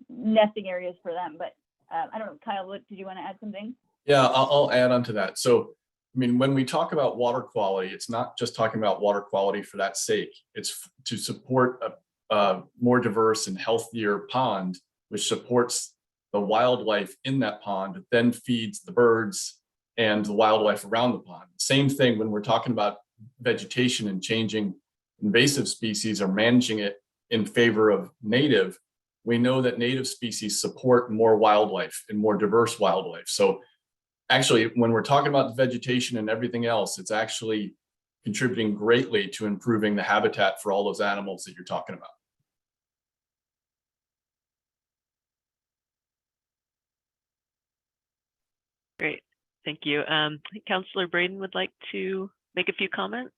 nesting areas for them. But I don't know, Kyle, did you want to add something? Yeah, I'll add on to that. So, I mean, when we talk about water quality, it's not just talking about water quality for that sake. It's to support a more diverse and healthier pond, which supports the wildlife in that pond, then feeds the birds and the wildlife around the pond. Same thing when we're talking about vegetation and changing invasive species or managing it in favor of native. We know that native species support more wildlife and more diverse wildlife. So actually, when we're talking about the vegetation and everything else, it's actually contributing greatly to improving the habitat for all those animals that you're talking about. Great, thank you. Councillor Braden would like to make a few comments.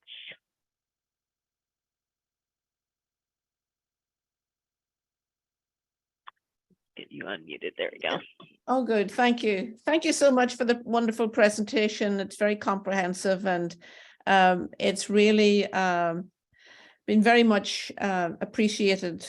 Get you unmuted, there we go. Oh, good, thank you. Thank you so much for the wonderful presentation. It's very comprehensive, and it's really been very much appreciated.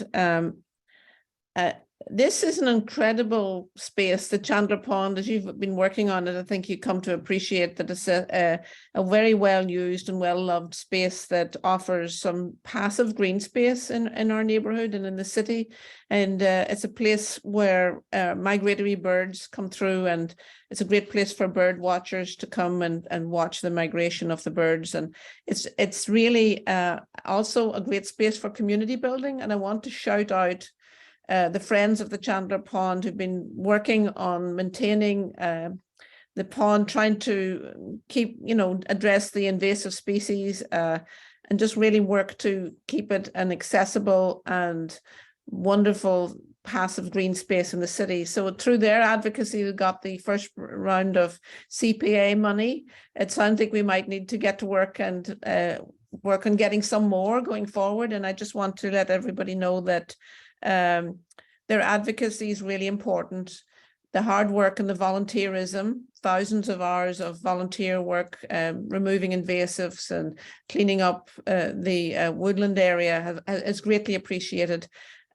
This is an incredible space, the Chandler Pond, as you've been working on it. I think you come to appreciate that it's a very well used and well loved space that offers some passive green space in our neighborhood and in the city. And it's a place where migratory birds come through, and it's a great place for bird watchers to come and watch the migration of the birds. And it's really also a great space for community building. And I want to shout out the Friends of the Chandler Pond, who've been working on maintaining the pond, trying to keep, address the invasive species and just really work to keep it an accessible and wonderful passive green space in the city. So through their advocacy, we got the first round of CPA money. It sounds like we might need to get to work and work on getting some more going forward. And I just want to let everybody know that their advocacy is really important. The hard work and the volunteerism, thousands of hours of volunteer work, removing invasives and cleaning up the woodland area is greatly appreciated.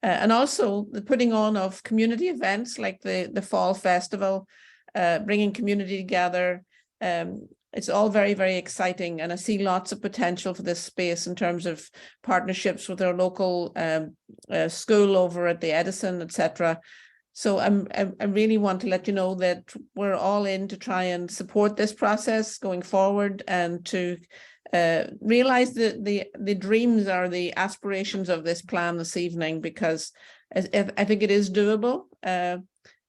And also the putting on of community events like the Fall Festival, bringing community together. It's all very, very exciting, and I see lots of potential for this space in terms of partnerships with our local school over at the Edison, etc. So I really want to let you know that we're all in to try and support this process going forward, and to realize the dreams or the aspirations of this plan this evening, because I think it is doable.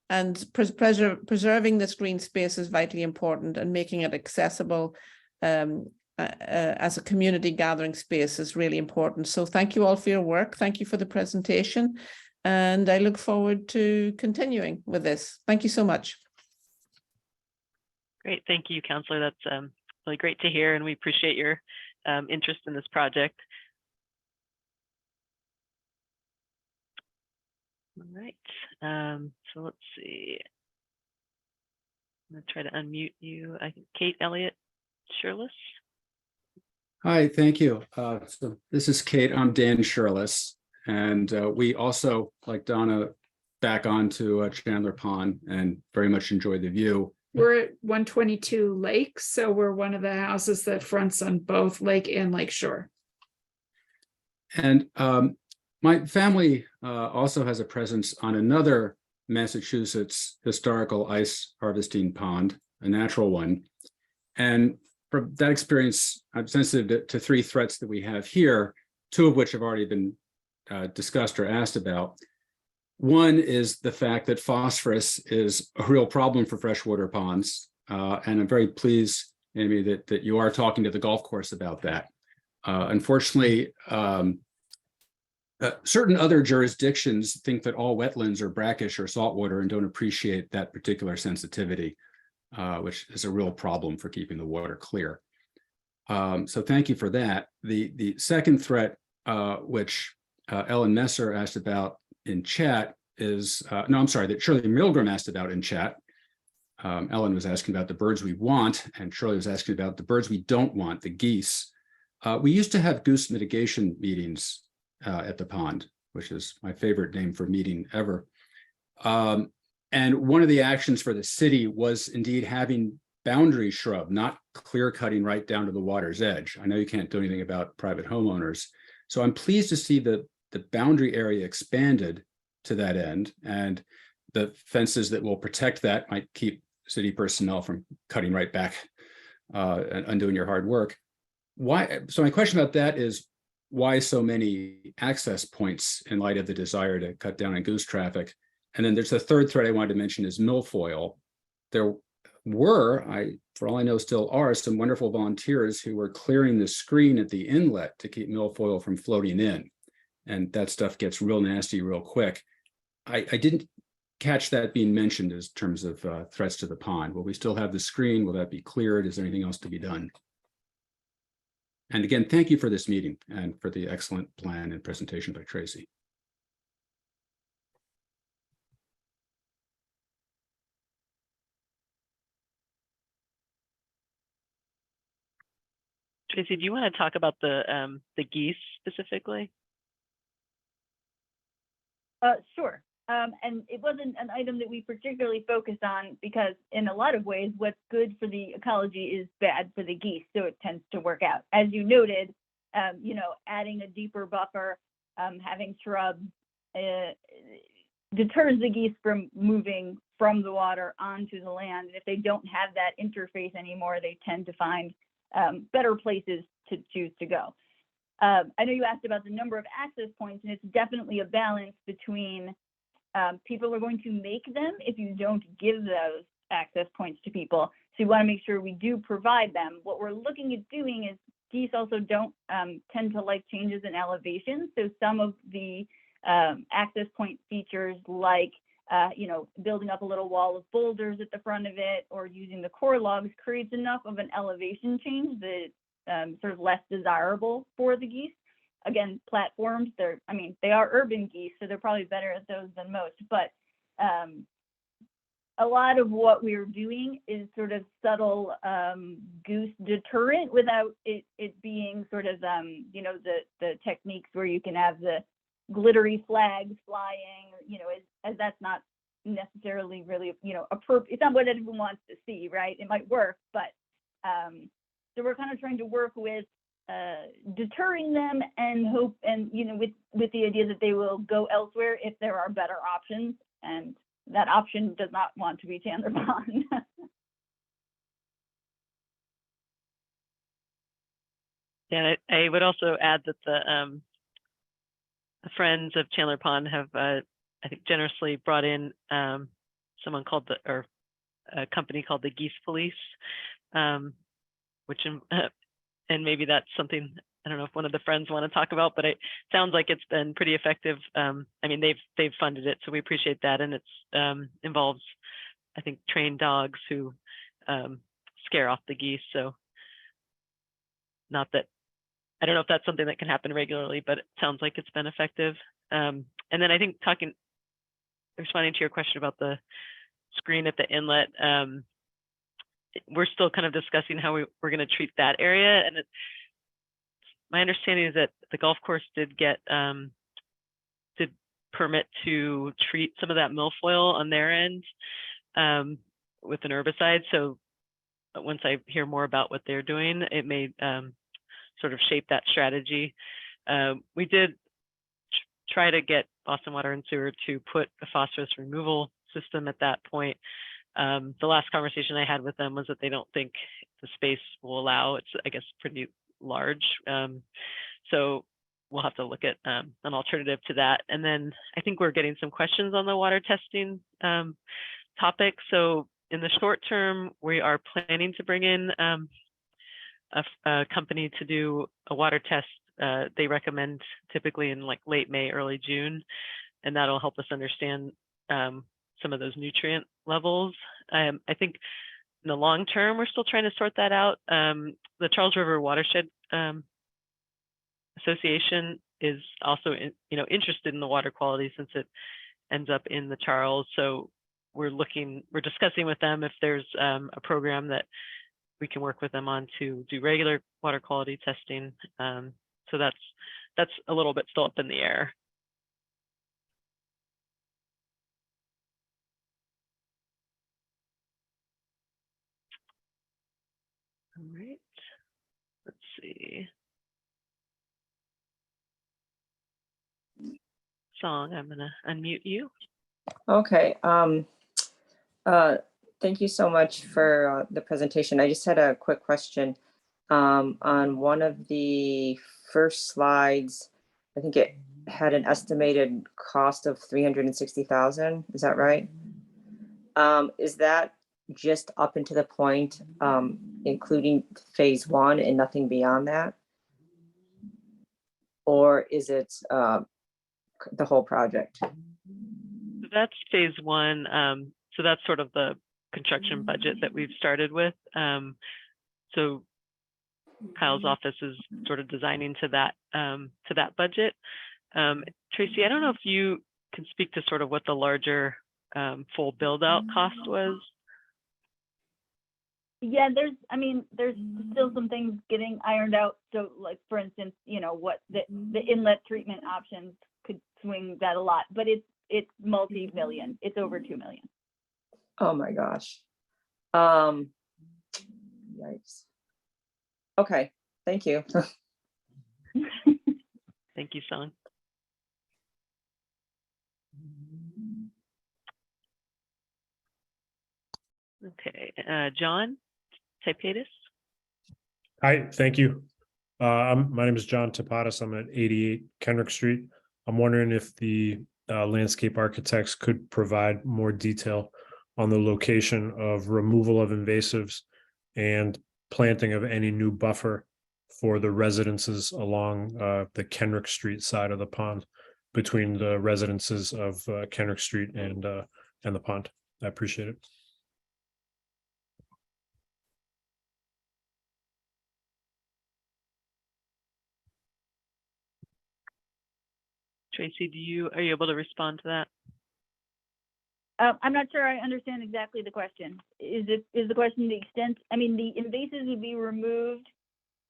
And preserving this green space is vitally important, and making it accessible as a community gathering space is really important. So thank you all for your work. Thank you for the presentation. And I look forward to continuing with this. Thank you so much. Great, thank you, Councillor. That's really great to hear, and we appreciate your interest in this project. All right, so let's see. I'm gonna try to unmute you. I think Kate Elliott Shirless. Hi, thank you. So this is Kate. I'm Dan Shirless. And we also, like Donna, back onto Chandler Pond and very much enjoy the view. We're at 122 Lake, so we're one of the houses that fronts on both Lake and Lake Shore. And my family also has a presence on another Massachusetts historical ice harvesting pond, a natural one. And from that experience, I'm sensitive to three threats that we have here, two of which have already been discussed or asked about. One is the fact that phosphorus is a real problem for freshwater ponds. And I'm very pleased, Amy, that you are talking to the golf course about that. Unfortunately, certain other jurisdictions think that all wetlands are brackish or saltwater and don't appreciate that particular sensitivity, which is a real problem for keeping the water clear. So thank you for that. The second threat, which Ellen Messer asked about in chat is, no, I'm sorry, that Shirley Milgram asked about in chat. Ellen was asking about the birds we want, and Shirley was asking about the birds we don't want, the geese. We used to have goose mitigation meetings at the pond, which is my favorite name for meeting ever. And one of the actions for the city was indeed having boundary shrub, not clear cutting right down to the water's edge. I know you can't do anything about private homeowners. So I'm pleased to see the boundary area expanded to that end, and the fences that will protect that might keep city personnel from cutting right back and undoing your hard work. Why? So my question about that is, why so many access points in light of the desire to cut down on goose traffic? And then there's the third thread I wanted to mention is milfoil. There were, for all I know, still are some wonderful volunteers who were clearing the screen at the inlet to keep milfoil from floating in. And that stuff gets real nasty real quick. I didn't catch that being mentioned as terms of threats to the pond. Will we still have the screen? Will that be cleared? Is there anything else to be done? And again, thank you for this meeting and for the excellent plan and presentation by Tracy. Tracy, do you want to talk about the geese specifically? Sure. And it wasn't an item that we particularly focused on because in a lot of ways, what's good for the ecology is bad for the geese. So it tends to work out. As you noted, adding a deeper buffer, having shrubs deters the geese from moving from the water onto the land. And if they don't have that interface anymore, they tend to find better places to choose to go. I know you asked about the number of access points, and it's definitely a balance between people are going to make them if you don't give those access points to people. So you want to make sure we do provide them. What we're looking at doing is geese also don't tend to like changes in elevation. So some of the access point features like, building up a little wall of boulders at the front of it or using the core logs creates enough of an elevation change that it's sort of less desirable for the geese. Again, platforms, they are urban geese, so they're probably better at those than most, but a lot of what we're doing is sort of subtle goose deterrent without it being sort of, the techniques where you can have the glittery flags flying, as that's not necessarily really, appropriate. It's not what everyone wants to see, right? It might work, but so we're kind of trying to work with deterring them and hope and with the idea that they will go elsewhere if there are better options, and that option does not want to be Chandler Pond. Yeah, I would also add that the Friends of Chandler Pond have I think generously brought in someone called a company called the Geese Police, which and maybe that's something, I don't know if one of the friends want to talk about, but it sounds like it's been pretty effective. They've funded it, so we appreciate that. And it's involves, I think, trained dogs who scare off the geese. So not that, I don't know if that's something that can happen regularly, but it sounds like it's been effective. And then I think responding to your question about the screen at the inlet, we're still kind of discussing how we're going to treat that area. And my understanding is that the golf course did get did permit to treat some of that milfoil on their end with an herbicide. So once I hear more about what they're doing, it may sort of shape that strategy. We did try to get Boston Water and Sewer to put a phosphorus removal system at that point. The last conversation I had with them was that they don't think the space will allow. It's, I guess, pretty large. So we'll have to look at an alternative to that. And then I think we're getting some questions on the water testing topic. So in the short term, we are planning to bring in a company to do a water test. They recommend typically in like late May, early June, and that'll help us understand some of those nutrient levels. I think in the long term, we're still trying to sort that out. The Charles River Watershed Association is also interested in the water quality since it ends up in the Charles. So we're discussing with them if there's a program that we can work with them on to do regular water quality testing. So that's a little bit still up in the air. All right, let's see. Song, I'm gonna unmute you. Okay. Thank you so much for the presentation. I just had a quick question. On one of the first slides, I think it had an estimated cost of 360,000. Is that right? Is that just up into the point, including phase 1 and nothing beyond that? Or is it the whole project? So that's phase 1. So that's sort of the construction budget that we've started with. So Kyle's office is sort of designing to that budget. Tracy, I don't know if you can speak to sort of what the larger full build out cost was. Yeah, there's still some things getting ironed out. So like, for instance, what the inlet treatment options could swing that a lot, but it's multi-million. It's over 2 million. Oh my gosh. Yikes. Okay, thank you. Thank you, Song. Okay, John Typetis. Hi, thank you. My name is John Tapatis. I'm at 88 Kenrick Street. I'm wondering if the landscape architects could provide more detail on the location of removal of invasives and planting of any new buffer for the residences along the Kenrick Street side of the pond, between the residences of Kenrick Street and the pond. I appreciate it. Tracy, are you able to respond to that? I'm not sure I understand exactly the question. Is the question the extent? I mean, the invasives would be removed.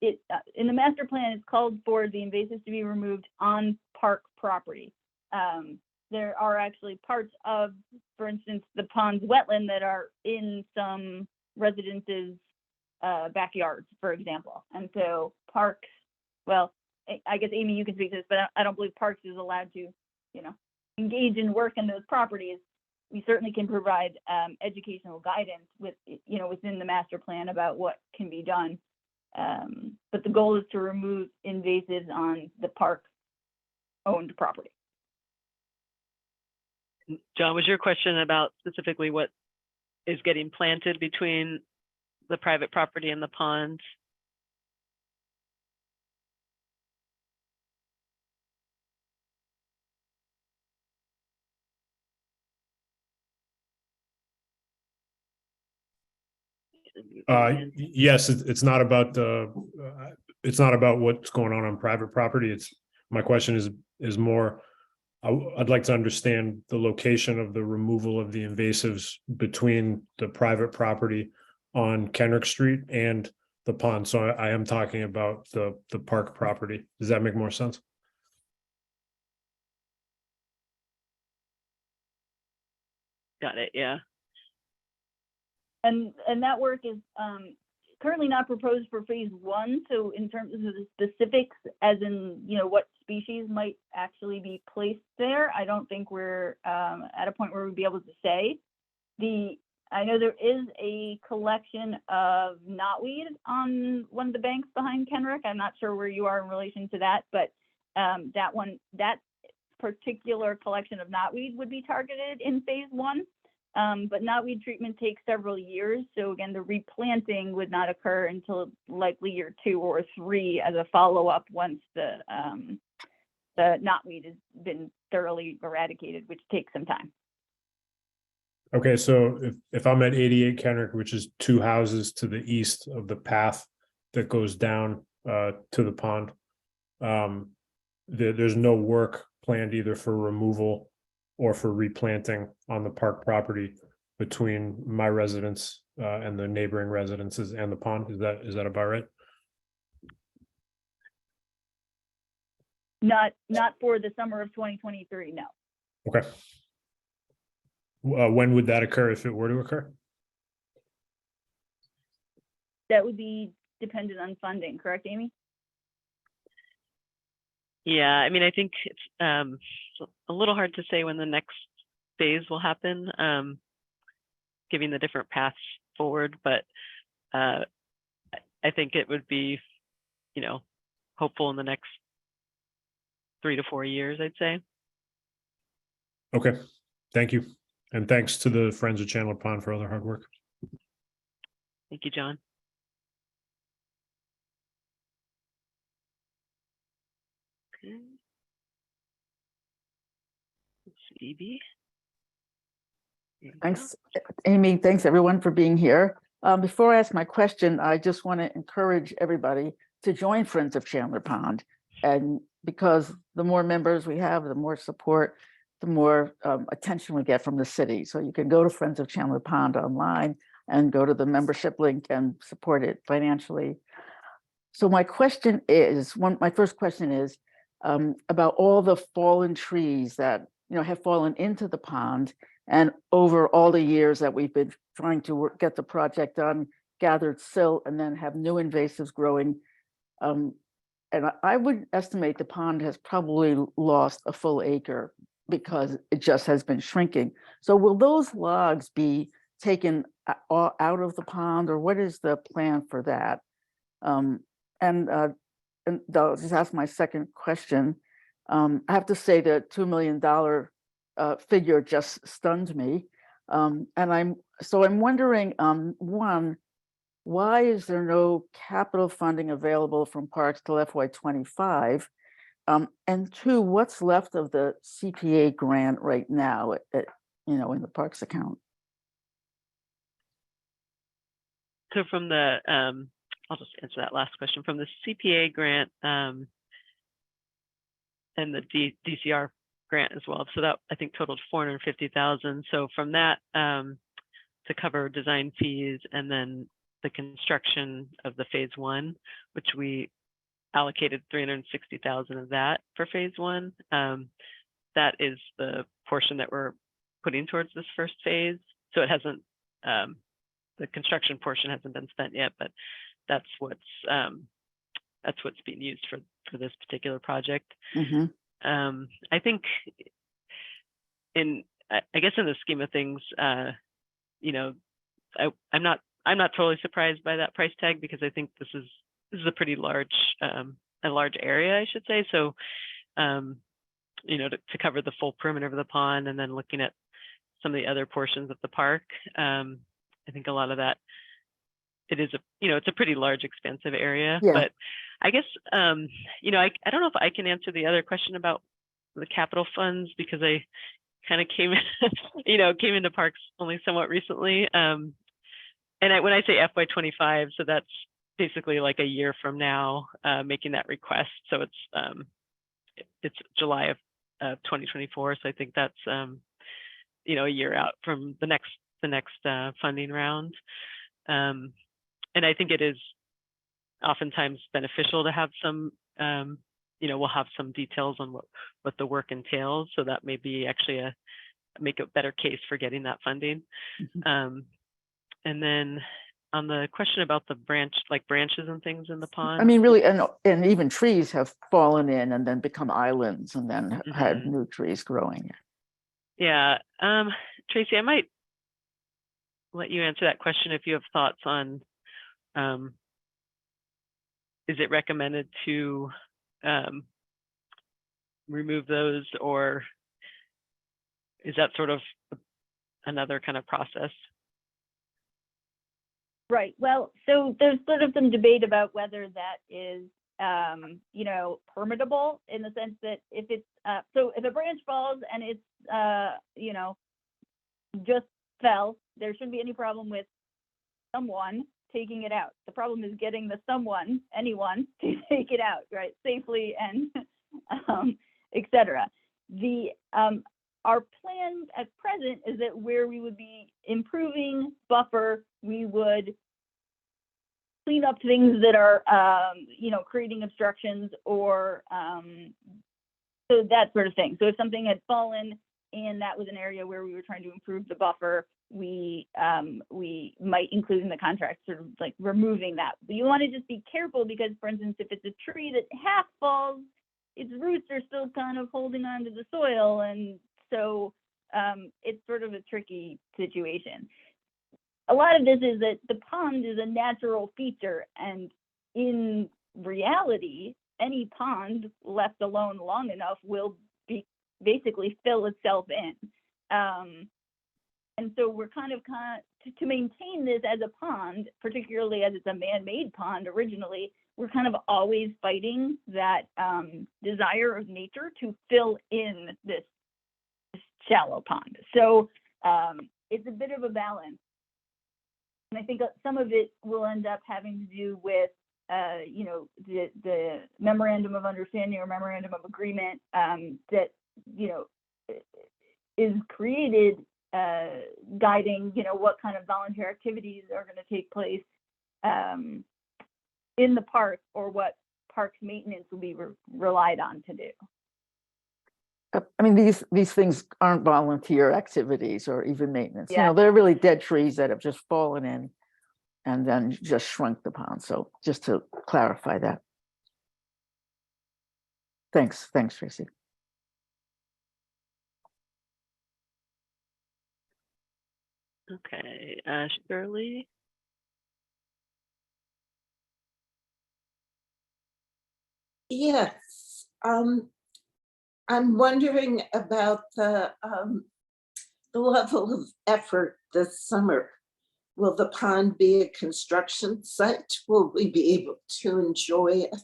In the master plan, it's called for the invasives to be removed on park property. There are actually parts of, for instance, the pond's wetland that are in some residences' backyards, for example. And so parks, well, I guess Amy, you can speak to this, but I don't believe parks is allowed to, engage in work in those properties. We certainly can provide educational guidance within the master plan about what can be done. But the goal is to remove invasives on the park owned property. John, was your question about specifically what is getting planted between the private property and the pond? Yes, it's not about what's going on private property. My question is more, I'd like to understand the location of the removal of the invasives between the private property on Kenrick Street and the pond. So I am talking about the park property. Does that make more sense? Got it. Yeah. And that work is currently not proposed for phase one. So in terms of the specifics, as in, you know, what species might actually be placed there, I don't think we're at a point where we'd be able to say. I know there is a collection of knotweed on one of the banks behind Kenrick. I'm not sure where you are in relation to that, but that particular collection of knotweed would be targeted in phase one. But knotweed treatment takes several years. So again, the replanting would not occur until likely year 2 or 3 as a follow-up once the knotweed has been thoroughly eradicated, which takes some time. Okay, so if I'm at 88 Kenrick, which is 2 houses to the east of the path that goes down to the pond, there's no work planned either for removal or for replanting on the park property between my residence and the neighboring residences and the pond. Is that about right? Not for the summer of 2023, no. Okay. When would that occur if it were to occur? That would be dependent on funding, correct, Amy? Yeah, I mean, I think it's a little hard to say when the next phase will happen, given the different paths forward, but I think it would be, you know, hopeful in the next 3 to 4 years, I'd say. Okay, thank you. And thanks to the Friends of Chandler Pond for all their hard work. Thank you, John. Okay. Let's see, EB. Thanks, Amy. Thanks, everyone, for being here. Before I ask my question, I just want to encourage everybody to join Friends of Chandler Pond. And because the more members we have, the more support, the more attention we get from the city. So you can go to Friends of Chandler Pond online and go to the membership link and support it financially. So my question is, my first question is about all the fallen trees that have fallen into the pond, and over all the years that we've been trying to get the project done, gathered silt and then have new invasives growing. And I would estimate the pond has probably lost a full acre because it just has been shrinking. So will those logs be taken out of the pond, or what is the plan for that? And I'll just ask my second question. I have to say the $2 million figure just stunned me. And I'm wondering, one, why is there no capital funding available from parks till FY25? And 2, what's left of the CPA grant right now in the parks account? So from the, I'll just answer that last question. From the CPA grant and the DCR grant as well. So that I think totaled $450,000. So from that to cover design fees and then the construction of the phase 1, which we allocated $360,000 of that for phase 1. That is the portion that we're putting towards this first phase. So it hasn't, the construction portion hasn't been spent yet, but that's what's being used for this particular project. Mm-hmm. I think I guess in the scheme of things, I'm not totally surprised by that price tag, because I think this is a pretty large area, I should say. So, to cover the full perimeter of the pond, and then looking at some of the other portions of the park, I think a lot of that, it is it's a pretty large, expansive area. Yeah. But I guess, I don't know if I can answer the other question about the capital funds, because I kind of came into parks only somewhat recently. And when I say FY25, so that's basically like a year from now, making that request. So it's July of 2024. So I think that's a year out from the next funding round. And I think it is oftentimes beneficial to have some, we'll have some details on what the work entails. So that may be actually make a better case for getting that funding. And then on the question about the branches and things in the pond. I mean, really, and even trees have fallen in and then become islands and then had new trees growing. Yeah. Tracy, I might let you answer that question if you have thoughts on, is it recommended to remove those, or is that sort of another kind of process? Right. Well, so there's sort of some debate about whether that is, permittable, in the sense that if it's, so if a branch falls and it's, just fell, there shouldn't be any problem with someone taking it out. The problem is getting the anyone to take it out, right, safely and et cetera. Our plan at present is that where we would be improving buffer, we would clean up things that are, creating obstructions, or so that sort of thing. So if something had fallen and that was an area where we were trying to improve the buffer, we might include in the contract sort of like removing that. But you want to just be careful, because, for instance, if it's a tree that half falls, its roots are still kind of holding onto the soil, and so it's sort of a tricky situation. A lot of this is that the pond is a natural feature, and in reality, any pond left alone long enough will basically fill itself in. And so we're kind of to maintain this as a pond, particularly as it's a man-made pond originally, we're kind of always fighting that desire of nature to fill in this shallow pond. So it's a bit of a balance. And I think some of it will end up having to do with, the memorandum of understanding or memorandum of agreement that, is created guiding, what kind of volunteer activities are going to take place in the park, or what parks maintenance will be relied on to do. I mean, these things aren't volunteer activities or even maintenance. Yeah. They're really dead trees that have just fallen in and then just shrunk the pond. So just to clarify that. Thanks, Tracy. Okay, Shirley. Yes, I'm wondering about the level of effort this summer. Will the pond be a construction site? Will we be able to enjoy it?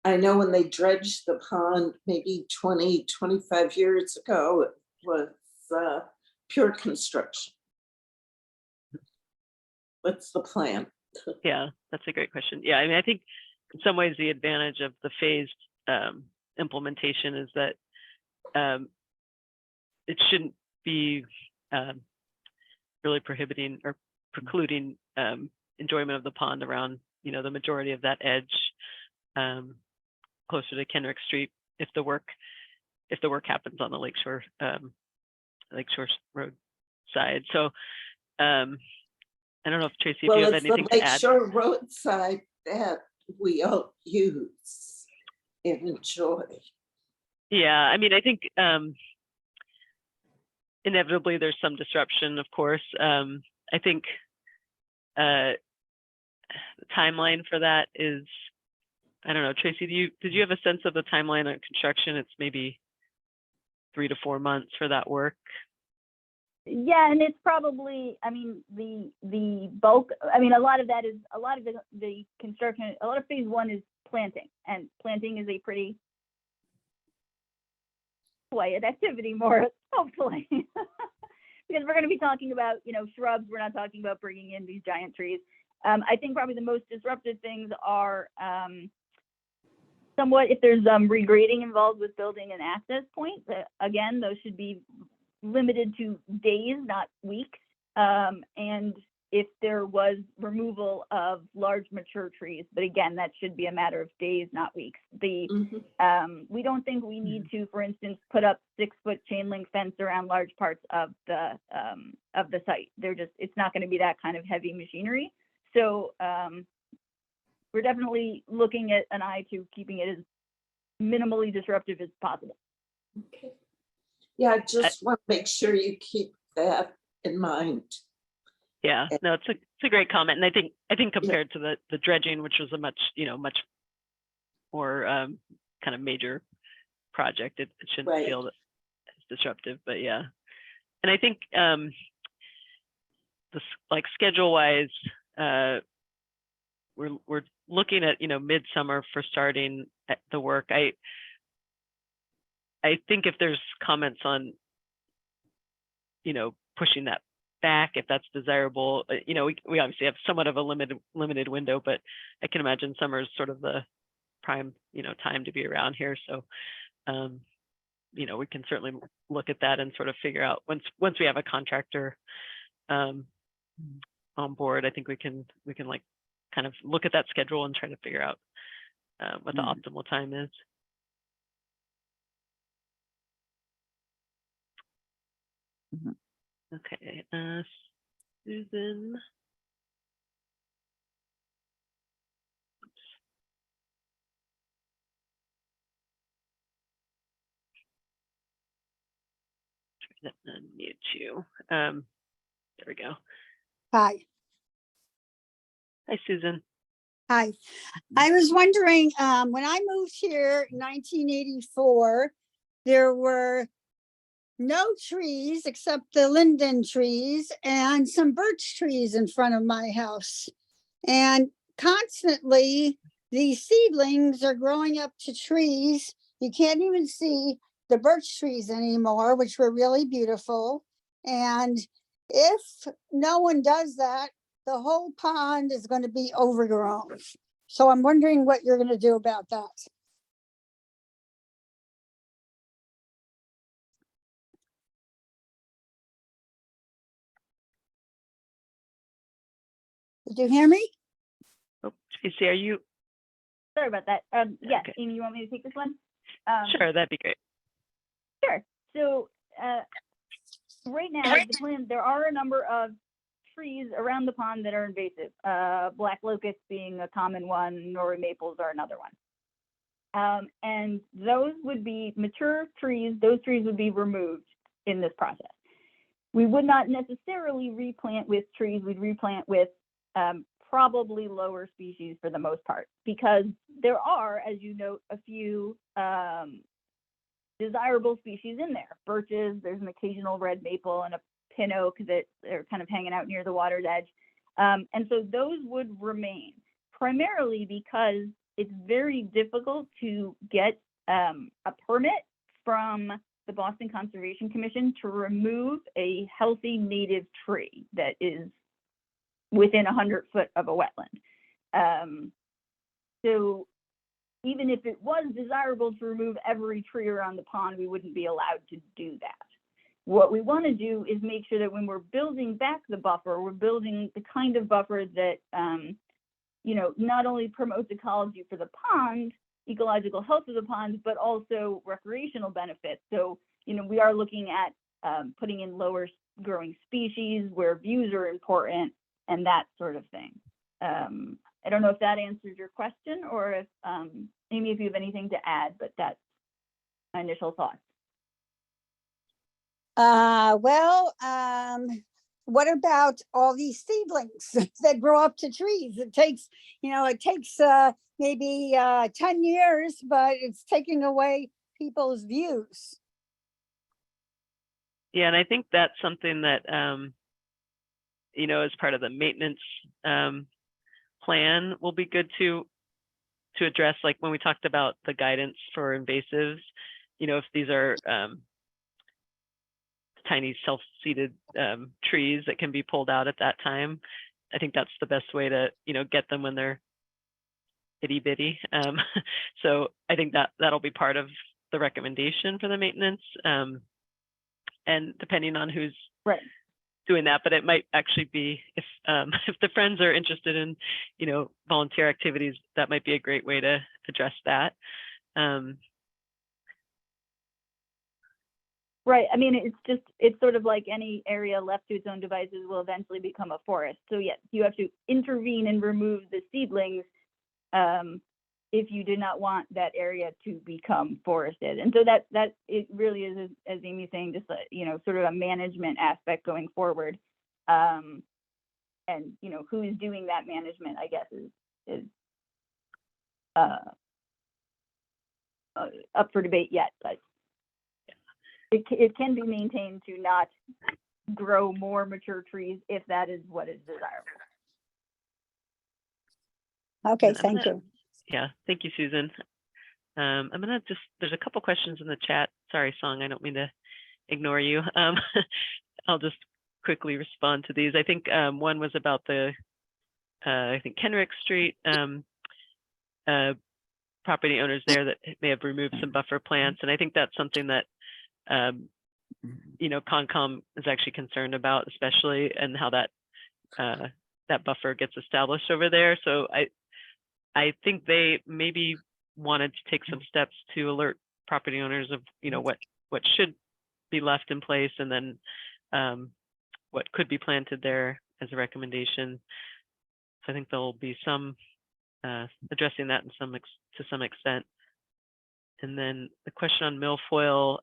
I know when they dredged the pond maybe 20, 25 years ago, it was pure construction. What's the plan? Yeah, that's a great question. Yeah, I mean, I think in some ways the advantage of the phased implementation is that it shouldn't be really prohibiting or precluding enjoyment of the pond around, the majority of that edge closer to Kendrick Street if the work happens on the Lakeshore Road side. So I don't know if Tracy, if you have anything to add. It's the Lakeshore Road side that we all use and enjoy. Yeah, I mean, I think inevitably there's some disruption, of course. I think the timeline for that is, I don't know, Tracy, did you have a sense of the timeline on construction? It's maybe 3 to 4 months for that work. Yeah, and it's probably, I mean, the bulk, I mean, a lot of the construction, a lot of phase one is planting, and planting is a pretty quiet activity, more hopefully, because we're going to be talking about, shrubs. We're not talking about bringing in these giant trees. I think probably the most disruptive things are somewhat if there's regrading involved with building an access point. Again, those should be limited to days, not weeks. And if there was removal of large mature trees, but again, that should be a matter of days, not weeks. We don't think we need to, for instance, put up 6-foot chain link fence around large parts of the site. It's not going to be that kind of heavy machinery. So we're definitely looking at an eye to keeping it as minimally disruptive as possible. Okay. Yeah, I just want to make sure you keep that in mind. Yeah, no, it's a great comment, and I think compared to the dredging, which was a much more kind of major project, it shouldn't feel as disruptive. But yeah, and I think this, like, schedule wise, we're looking at midsummer for starting the work. I think if there's comments on pushing that back, if that's desirable, we obviously have somewhat of a limited window, but I can imagine summer is sort of the prime time to be around here. So we can certainly look at that and sort of figure out once we have a contractor on board. I think we can like kind of look at that schedule and try to figure out what the optimal time is. Okay, Susan. Try to unmute you. There we go. Hi. Hi, Susan. Hi. I was wondering, when I moved here in 1984, there were no trees except the linden trees and some birch trees in front of my house. And constantly these seedlings are growing up to trees. You can't even see the birch trees anymore, which were really beautiful. And if no one does that, the whole pond is going to be overgrown. So I'm wondering what you're going to do about that. Did you hear me? Oh, Tracy, are you? Sorry about that. Yes, Okay. Amy, you want me to take this one? Sure, that'd be great. Sure. So right now, the plan, there are a number of trees around the pond that are invasive. Black locust being a common one, Norway maples are another one. And those would be mature trees. Those trees would be removed in this process. We would not necessarily replant with trees. We'd replant with probably lower species for the most part, because there are, as you note, a few desirable species in there. Birches, there's an occasional red maple and a pin oak that they're kind of hanging out near the water's edge. And so those would remain, primarily because it's very difficult to get a permit from the Boston Conservation Commission to remove a healthy native tree that is within 100 foot of a wetland. So even if it was desirable to remove every tree around the pond, we wouldn't be allowed to do that. What we want to do is make sure that when we're building back the buffer, we're building the kind of buffer that, not only promotes ecology for the pond, ecological health of the pond, but also recreational benefits. So, we are looking at putting in lower growing species where views are important and that sort of thing. I don't know if that answers your question, or if, Amy, if you have anything to add, but that's my initial thoughts. What about all these seedlings that grow up to trees? It takes maybe 10 years, but it's taking away people's views. Yeah, and I think that's something that, as part of the maintenance plan will be good to address, like when we talked about the guidance for invasives, if these are tiny self-seeded trees that can be pulled out at that time, I think that's the best way to, get them when they're itty bitty. So I think that'll be part of the recommendation for the maintenance. And depending on who's doing that, but it might actually be if if the friends are interested in, you know, volunteer activities, that might be a great way to address that. Right. I mean, it's sort of like any area left to its own devices will eventually become a forest. So yes, you have to intervene and remove the seedlings if you did not want that area to become forested. And so that it really is, as Amy's saying, just you know, sort of a management aspect going forward. And you know, who is doing that management, I guess, is up for debate yet, but it can be maintained to not grow more mature trees if that is what is desirable. Okay, thank you. Yeah, thank you, Susan. I'm gonna there's a couple questions in the chat. Sorry, Song, I don't mean to ignore you. I'll just quickly respond to these. I think one was about the, I think Kenrick Street, property owners there that may have removed some buffer plants. And I think that's something that, you know, Concom is actually concerned about, especially, and how that that buffer gets established over there. So I think they maybe wanted to take some steps to alert property owners of, you know, what should be left in place, and then what could be planted there as a recommendation. So I think there'll be some addressing that to some extent. And then the question on milfoil.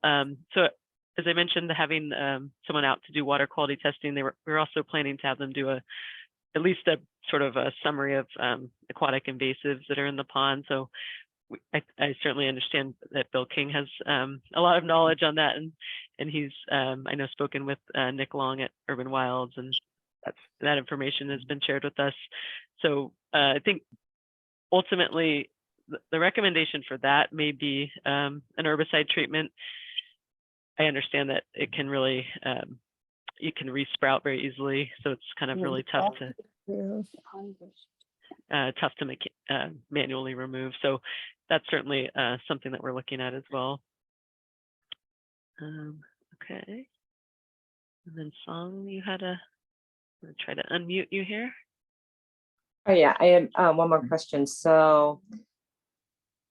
So as I mentioned, having someone out to do water quality testing, we're also planning to have them do at least a sort of a summary of aquatic invasives that are in the pond. So I certainly understand that Bill King has a lot of knowledge on that, and he's I know spoken with Nick Long at Urban Wilds, and that information has been shared with us. So I think ultimately the recommendation for that may be an herbicide treatment. I understand that it can really you can resprout very easily, so it's kind of really tough to manually remove. So that's certainly something that we're looking at as well. Okay, and then Song, you had I'm gonna try to unmute you here. Oh yeah, I had one more question. So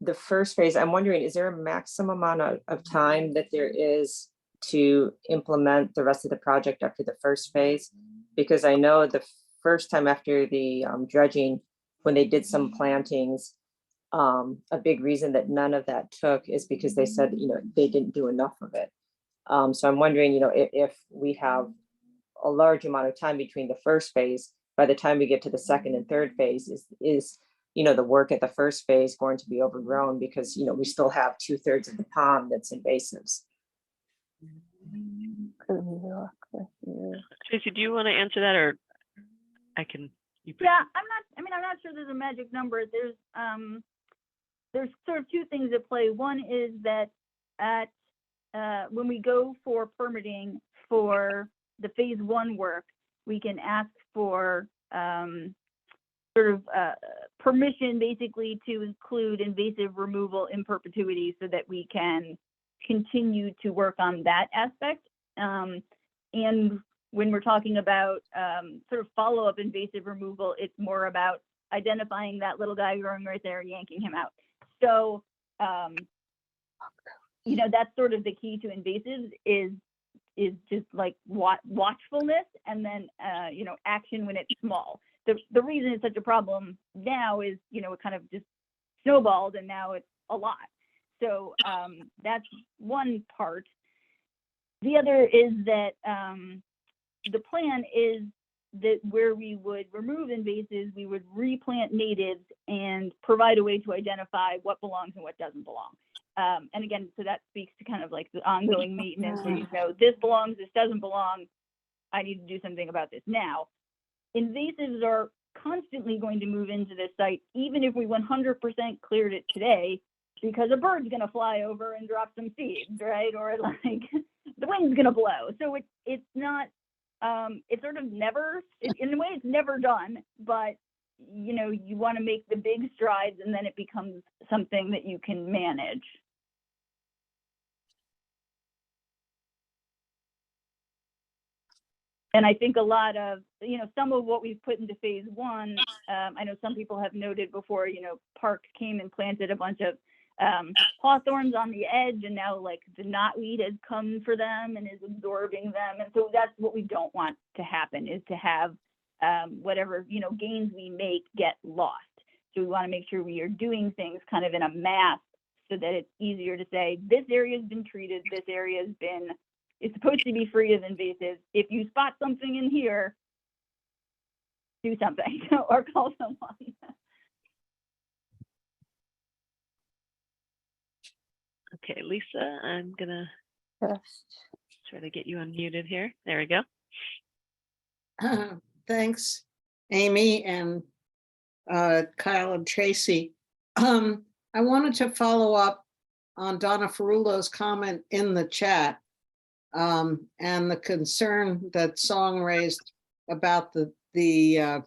the first phase, I'm wondering, is there a maximum amount of time that there is to implement the rest of the project after the first phase? Because I know the first time after the dredging, when they did some plantings, a big reason that none of that took is because they said, you know, they didn't do enough of it. So I'm wondering, you know, if we have a large amount of time between the first phase, by the time we get to the second and third phase, is you know, the work at the first phase going to be overgrown because, you know, we still have 2/3 of the pond that's invasives. Tracy, do you want to answer that, or I can? Yeah, I'm not sure there's a magic number. There's sort of two things at play. One is that when we go for permitting for the phase 1 work, we can ask for sort of permission basically to include invasive removal in perpetuity so that we can continue to work on that aspect. And when we're talking about sort of follow-up invasive removal, it's more about identifying that little guy growing right there and yanking him out. So, you know, that's sort of the key to invasives is just like watchfulness, and then, you know, action when it's small. The reason it's such a problem now is, you know, it kind of just snowballed and now it's a lot. So that's one part. The other is that the plan is that where we would remove invasives, we would replant natives and provide a way to identify what belongs and what doesn't belong. And again, so that speaks to kind of like the ongoing maintenance where you know, this belongs, this doesn't belong, I need to do something about this now. Invasives are constantly going to move into this site, even if we 100% cleared it today, because a bird's going to fly over and drop some seeds, right? Or like the wind's going to blow. So it's not, it's sort of never, in a way it's never done, but you know, you want to make the big strides and then it becomes something that you can manage. And I think a lot of, some of what we've put into phase one, I know some people have noted before, Park came and planted a bunch of hawthorns on the edge, and now like the knotweed has come for them and is absorbing them. And so that's what we don't want to happen, is to have whatever, gains we make get lost. So we want to make sure we are doing things kind of in a mass so that it's easier to say, this area has been treated, this area has been, it's supposed to be free of invasives. If you spot something in here, do something or call someone. Okay, Lisa, I'm gonna try to get you unmuted here. There we go. Thanks, Amy and Kyle and Tracy. I wanted to follow up on Donna Ferrulo's comment in the chat and the concern that Song raised about the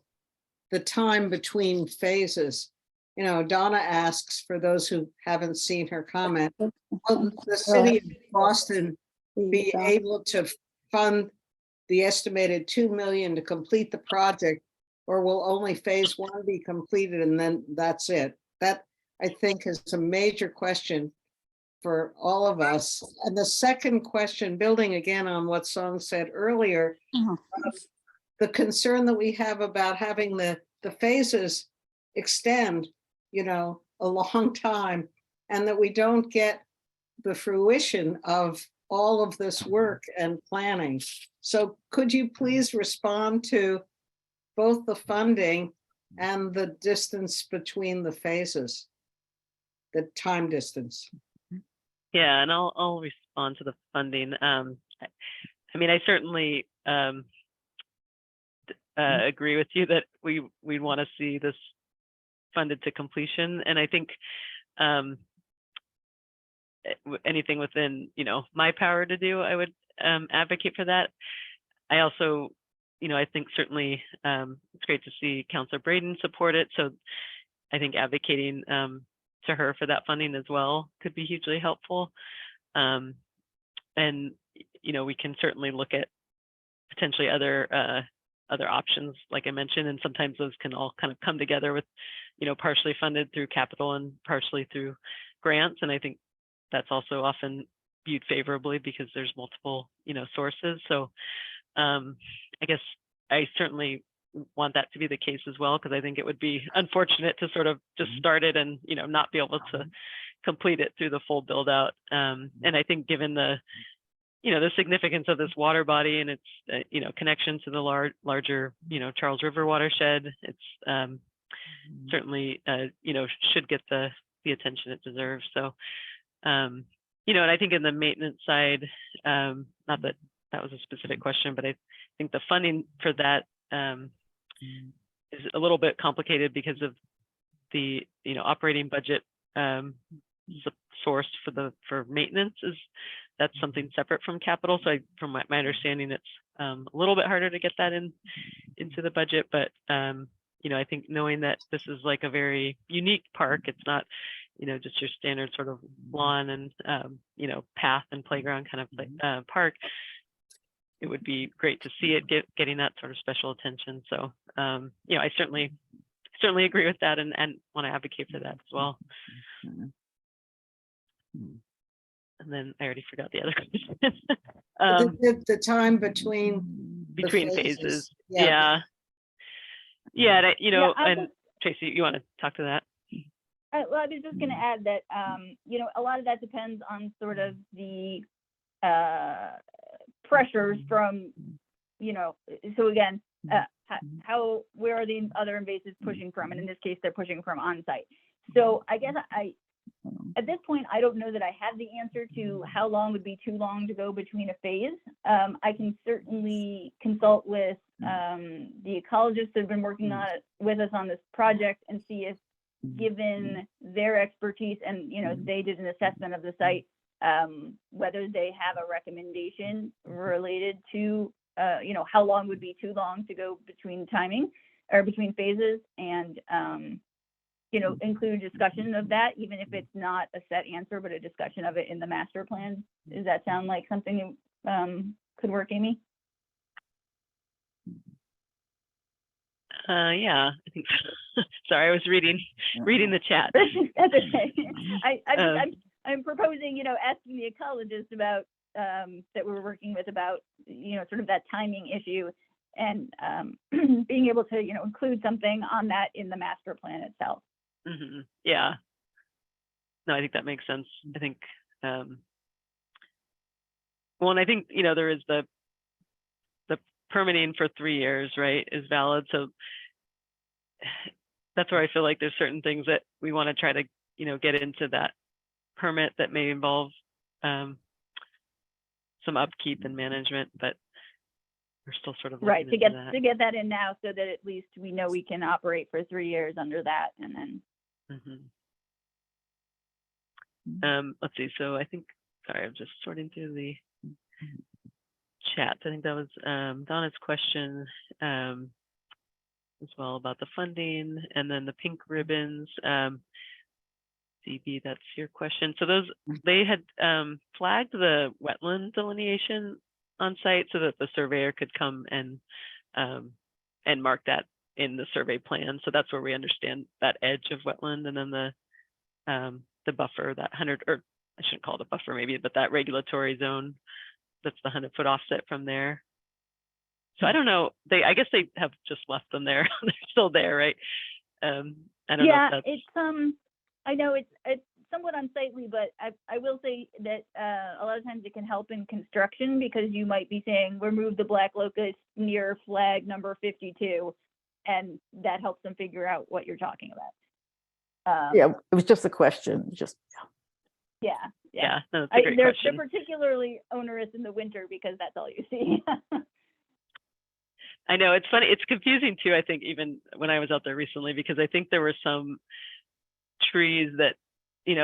time between phases. Donna asks, for those who haven't seen her comment, will the city of Boston be able to fund the estimated $2 million to complete the project, or will only phase one be completed and then that's it? That, I think, is a major question for all of us. And the second question, building again on what Song said earlier, the concern that we have about having the phases extend, a long time, and that we don't get the fruition of all of this work and planning. So could you please respond to both the funding and the distance between the phases, the time distance? Yeah, and I'll respond to the funding. I mean, I certainly agree with you that we want to see this funded to completion, and I think anything within my power to do, I would advocate for that. I also, I think certainly it's great to see Councilor Braden support it. So I think advocating to her for that funding as well could be hugely helpful. And we can certainly look at potentially other options, like I mentioned, and sometimes those can all kind of come together with, partially funded through capital and partially through grants. And I think that's also often viewed favorably because there's multiple, sources. So I guess I certainly want that to be the case as well, because I think it would be unfortunate to sort of just start it and, not be able to complete it through the full build out. And I think given the significance of this water body and its, connection to the larger, Charles River watershed, it's certainly, should get the attention it deserves. So, and I think in the maintenance side, not that that was a specific question, but I think the funding for that is a little bit complicated because of the, operating budget source for maintenance that's something separate from capital. So from my understanding, it's a little bit harder to get that into the budget, but I think knowing that this is like a very unique park, it's not, just your standard sort of lawn and, path and playground kind of park, it would be great to see it getting that sort of special attention. So, I certainly agree with that and want to advocate for that as well. And then I already forgot the other question. The time between phases. Yeah. And Tracy, you want to talk to that? Well, I was just going to add that, a lot of that depends on sort of the pressures from, so again, where are the other invasives pushing from? And in this case, they're pushing from on site. So I guess at this point, I don't know that I have the answer to how long would be too long to go between a phase. I can certainly consult with the ecologists that have been working on it with us on this project and see if, given their expertise and, they did an assessment of the site, whether they have a recommendation related to, how long would be too long to go between timing or between phases, and, include discussion of that, even if it's not a set answer, but a discussion of it in the master plan. Does that sound like something could work, Amy? Yeah, I think so. Sorry, I was reading the chat. That's okay. Um, I'm proposing, asking the ecologist about, that we're working with about, sort of that timing issue and being able to, include something on that in the master plan itself. Yeah. No, I think that makes sense. I think, well, and I think, there is the permitting for 3 years, right, is valid. So that's where I feel like there's certain things that we want to try to, get into that permit that may involve some upkeep and management, but we're still sort of Right, looking into that. to get that in now so that at least we know we can operate for 3 years under that and then. Let's see. So I think, sorry, I'm just sorting through the chat. I think that was Donna's question as well about the funding, and then the pink ribbons. DB, that's your question. So those, they had flagged the wetland delineation on site so that the surveyor could come and mark that in the survey plan. So that's where we understand that edge of wetland, and then the buffer, that 100, or I shouldn't call it a buffer maybe, but that regulatory zone, that's the 100-foot offset from there. So I don't know, I guess they have just left them there. They're still there, right? I don't know if that's... it's I know it's somewhat unsightly, but I will say that a lot of times it can help in construction, because you might be saying remove the black locust near flag number 52, and that helps them figure out what you're talking about. Yeah, it was just a question, just. Yeah, no, that's a great they're question. particularly onerous in the winter because that's all you see. I know, it's funny, it's confusing too, I think, even when I was out there recently, because I think there were some trees that,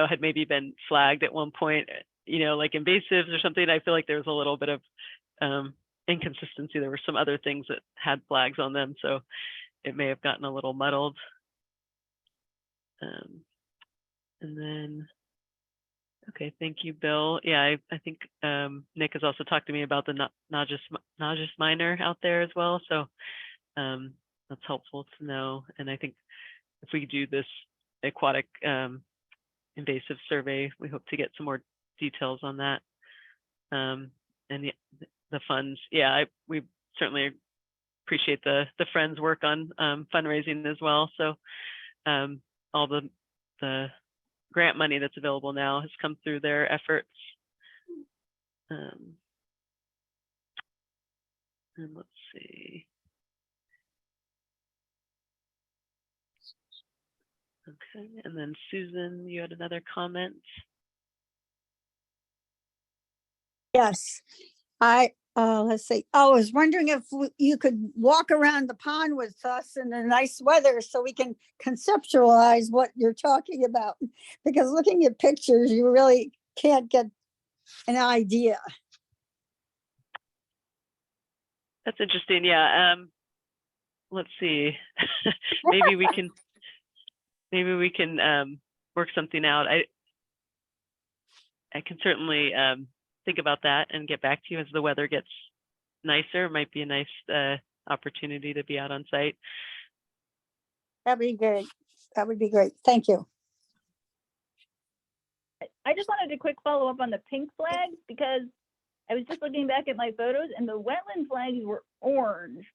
had maybe been flagged at one point, like invasives or something. I feel like there was a little bit of inconsistency. There were some other things that had flags on them, so it may have gotten a little muddled. And then, okay, thank you, Bill. Yeah, I think Nick has also talked to me about the Najas minor out there as well. So that's helpful to know. And I think if we do this aquatic invasive survey, we hope to get some more details on that. And the funds, yeah, we certainly appreciate the Friends work on fundraising as well. So all the grant money that's available now has come through their efforts. And let's see. Okay, and then Susan, you had another comment. Yes, let's see. I was wondering if you could walk around the pond with us in the nice weather so we can conceptualize what you're talking about. Because looking at pictures, you really can't get an idea. That's interesting. Yeah. Let's see. maybe we can work something out. I can certainly think about that and get back to you as the weather gets nicer. It might be a nice opportunity to be out on site. That'd be great. That would be great. Thank you. I just wanted a quick follow up on the pink flags, because I was just looking back at my photos and the wetland flags were orange.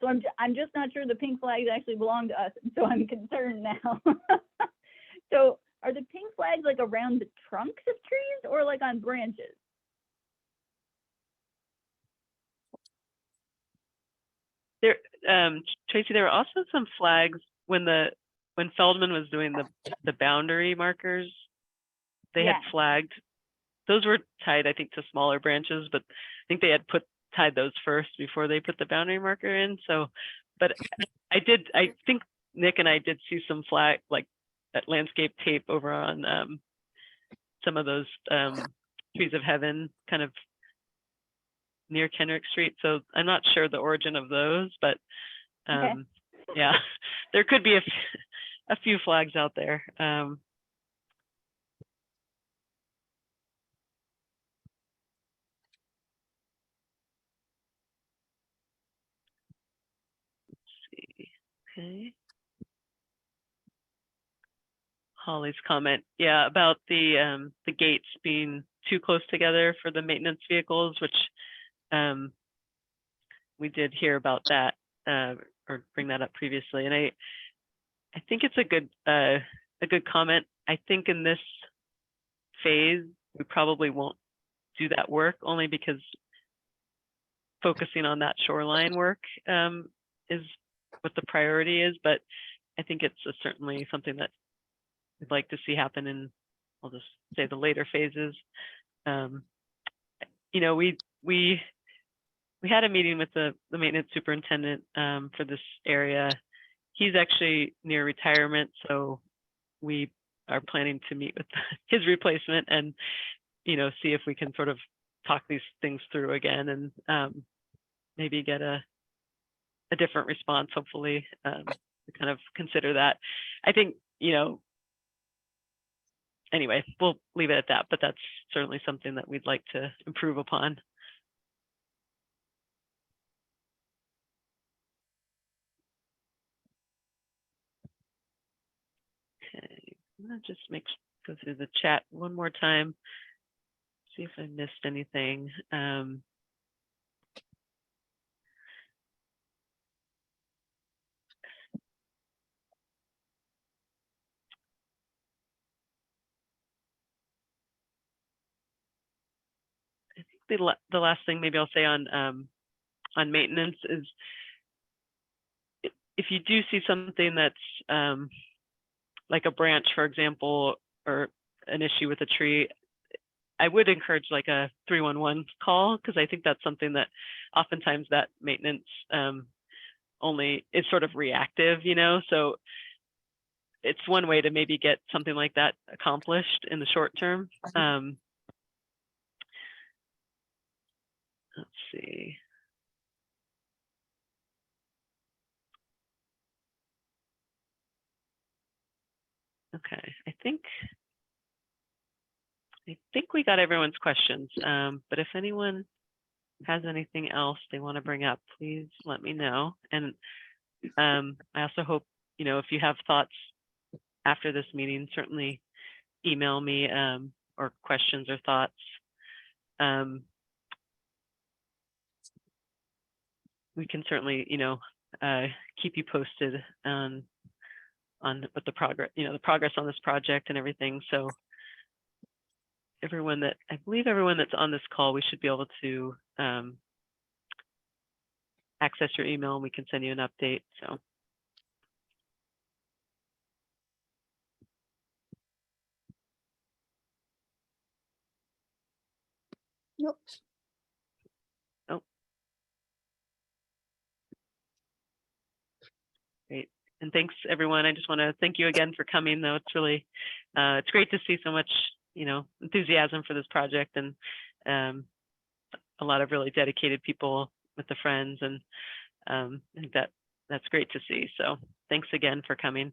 So I'm just not sure the pink flags actually belong to us, and so I'm concerned now. So are the pink flags like around the trunks of trees or like on branches? There, Tracy, there were also some flags when Feldman was doing the boundary markers. They had flagged. Those were tied, I think, to smaller branches, but I think they had tied those first before they put the boundary marker in. So, but I think Nick and I did see some flag, like that landscape tape over on some of those trees of heaven, kind of near Kenrick Street. So I'm not sure the origin of those, but yeah, there could be a few flags out there. Okay. Holly's comment, yeah, about the gates being too close together for the maintenance vehicles, which we did hear about that or bring that up previously, and I think it's a good comment. I think in this phase we probably won't do that work, only because focusing on that shoreline work is what the priority is, but I think it's certainly something that we'd like to see happen in, I'll just say, the later phases. You know, we had a meeting with the maintenance superintendent for this area. He's actually near retirement, so we are planning to meet with his replacement and, you know, see if we can sort of talk these things through again and maybe get a different response, hopefully, to kind of consider that. I think, you know, anyway, we'll leave it at that, but that's certainly something that we'd like to improve upon. Okay, I'm gonna just go through the chat one more time, see if I missed anything. I think the last thing maybe I'll say on maintenance is, if you do see something that's like a branch, for example, or an issue with a tree, I would encourage like a 311 call, because I think that's something that oftentimes that maintenance only is sort of reactive, you know, so it's one way to maybe get something like that accomplished in the short term. Let's see. Okay, I think we got everyone's questions, but if anyone has anything else they want to bring up, please let me know. And I also hope, you know, if you have thoughts after this meeting, certainly email me or questions or thoughts. We can certainly, you know, keep you posted on what the progress, you know, the progress on this project and everything. So everyone that, I believe everyone that's on this call, we should be able to access your email and we can send you an update. So. Nope. Oh. Great. And thanks everyone. I just want to thank you again for coming, though. It's really, it's great to see so much, you know, enthusiasm for this project, and a lot of really dedicated people with the Friends, and I think that's great to see. So thanks again for coming.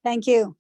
Thank you.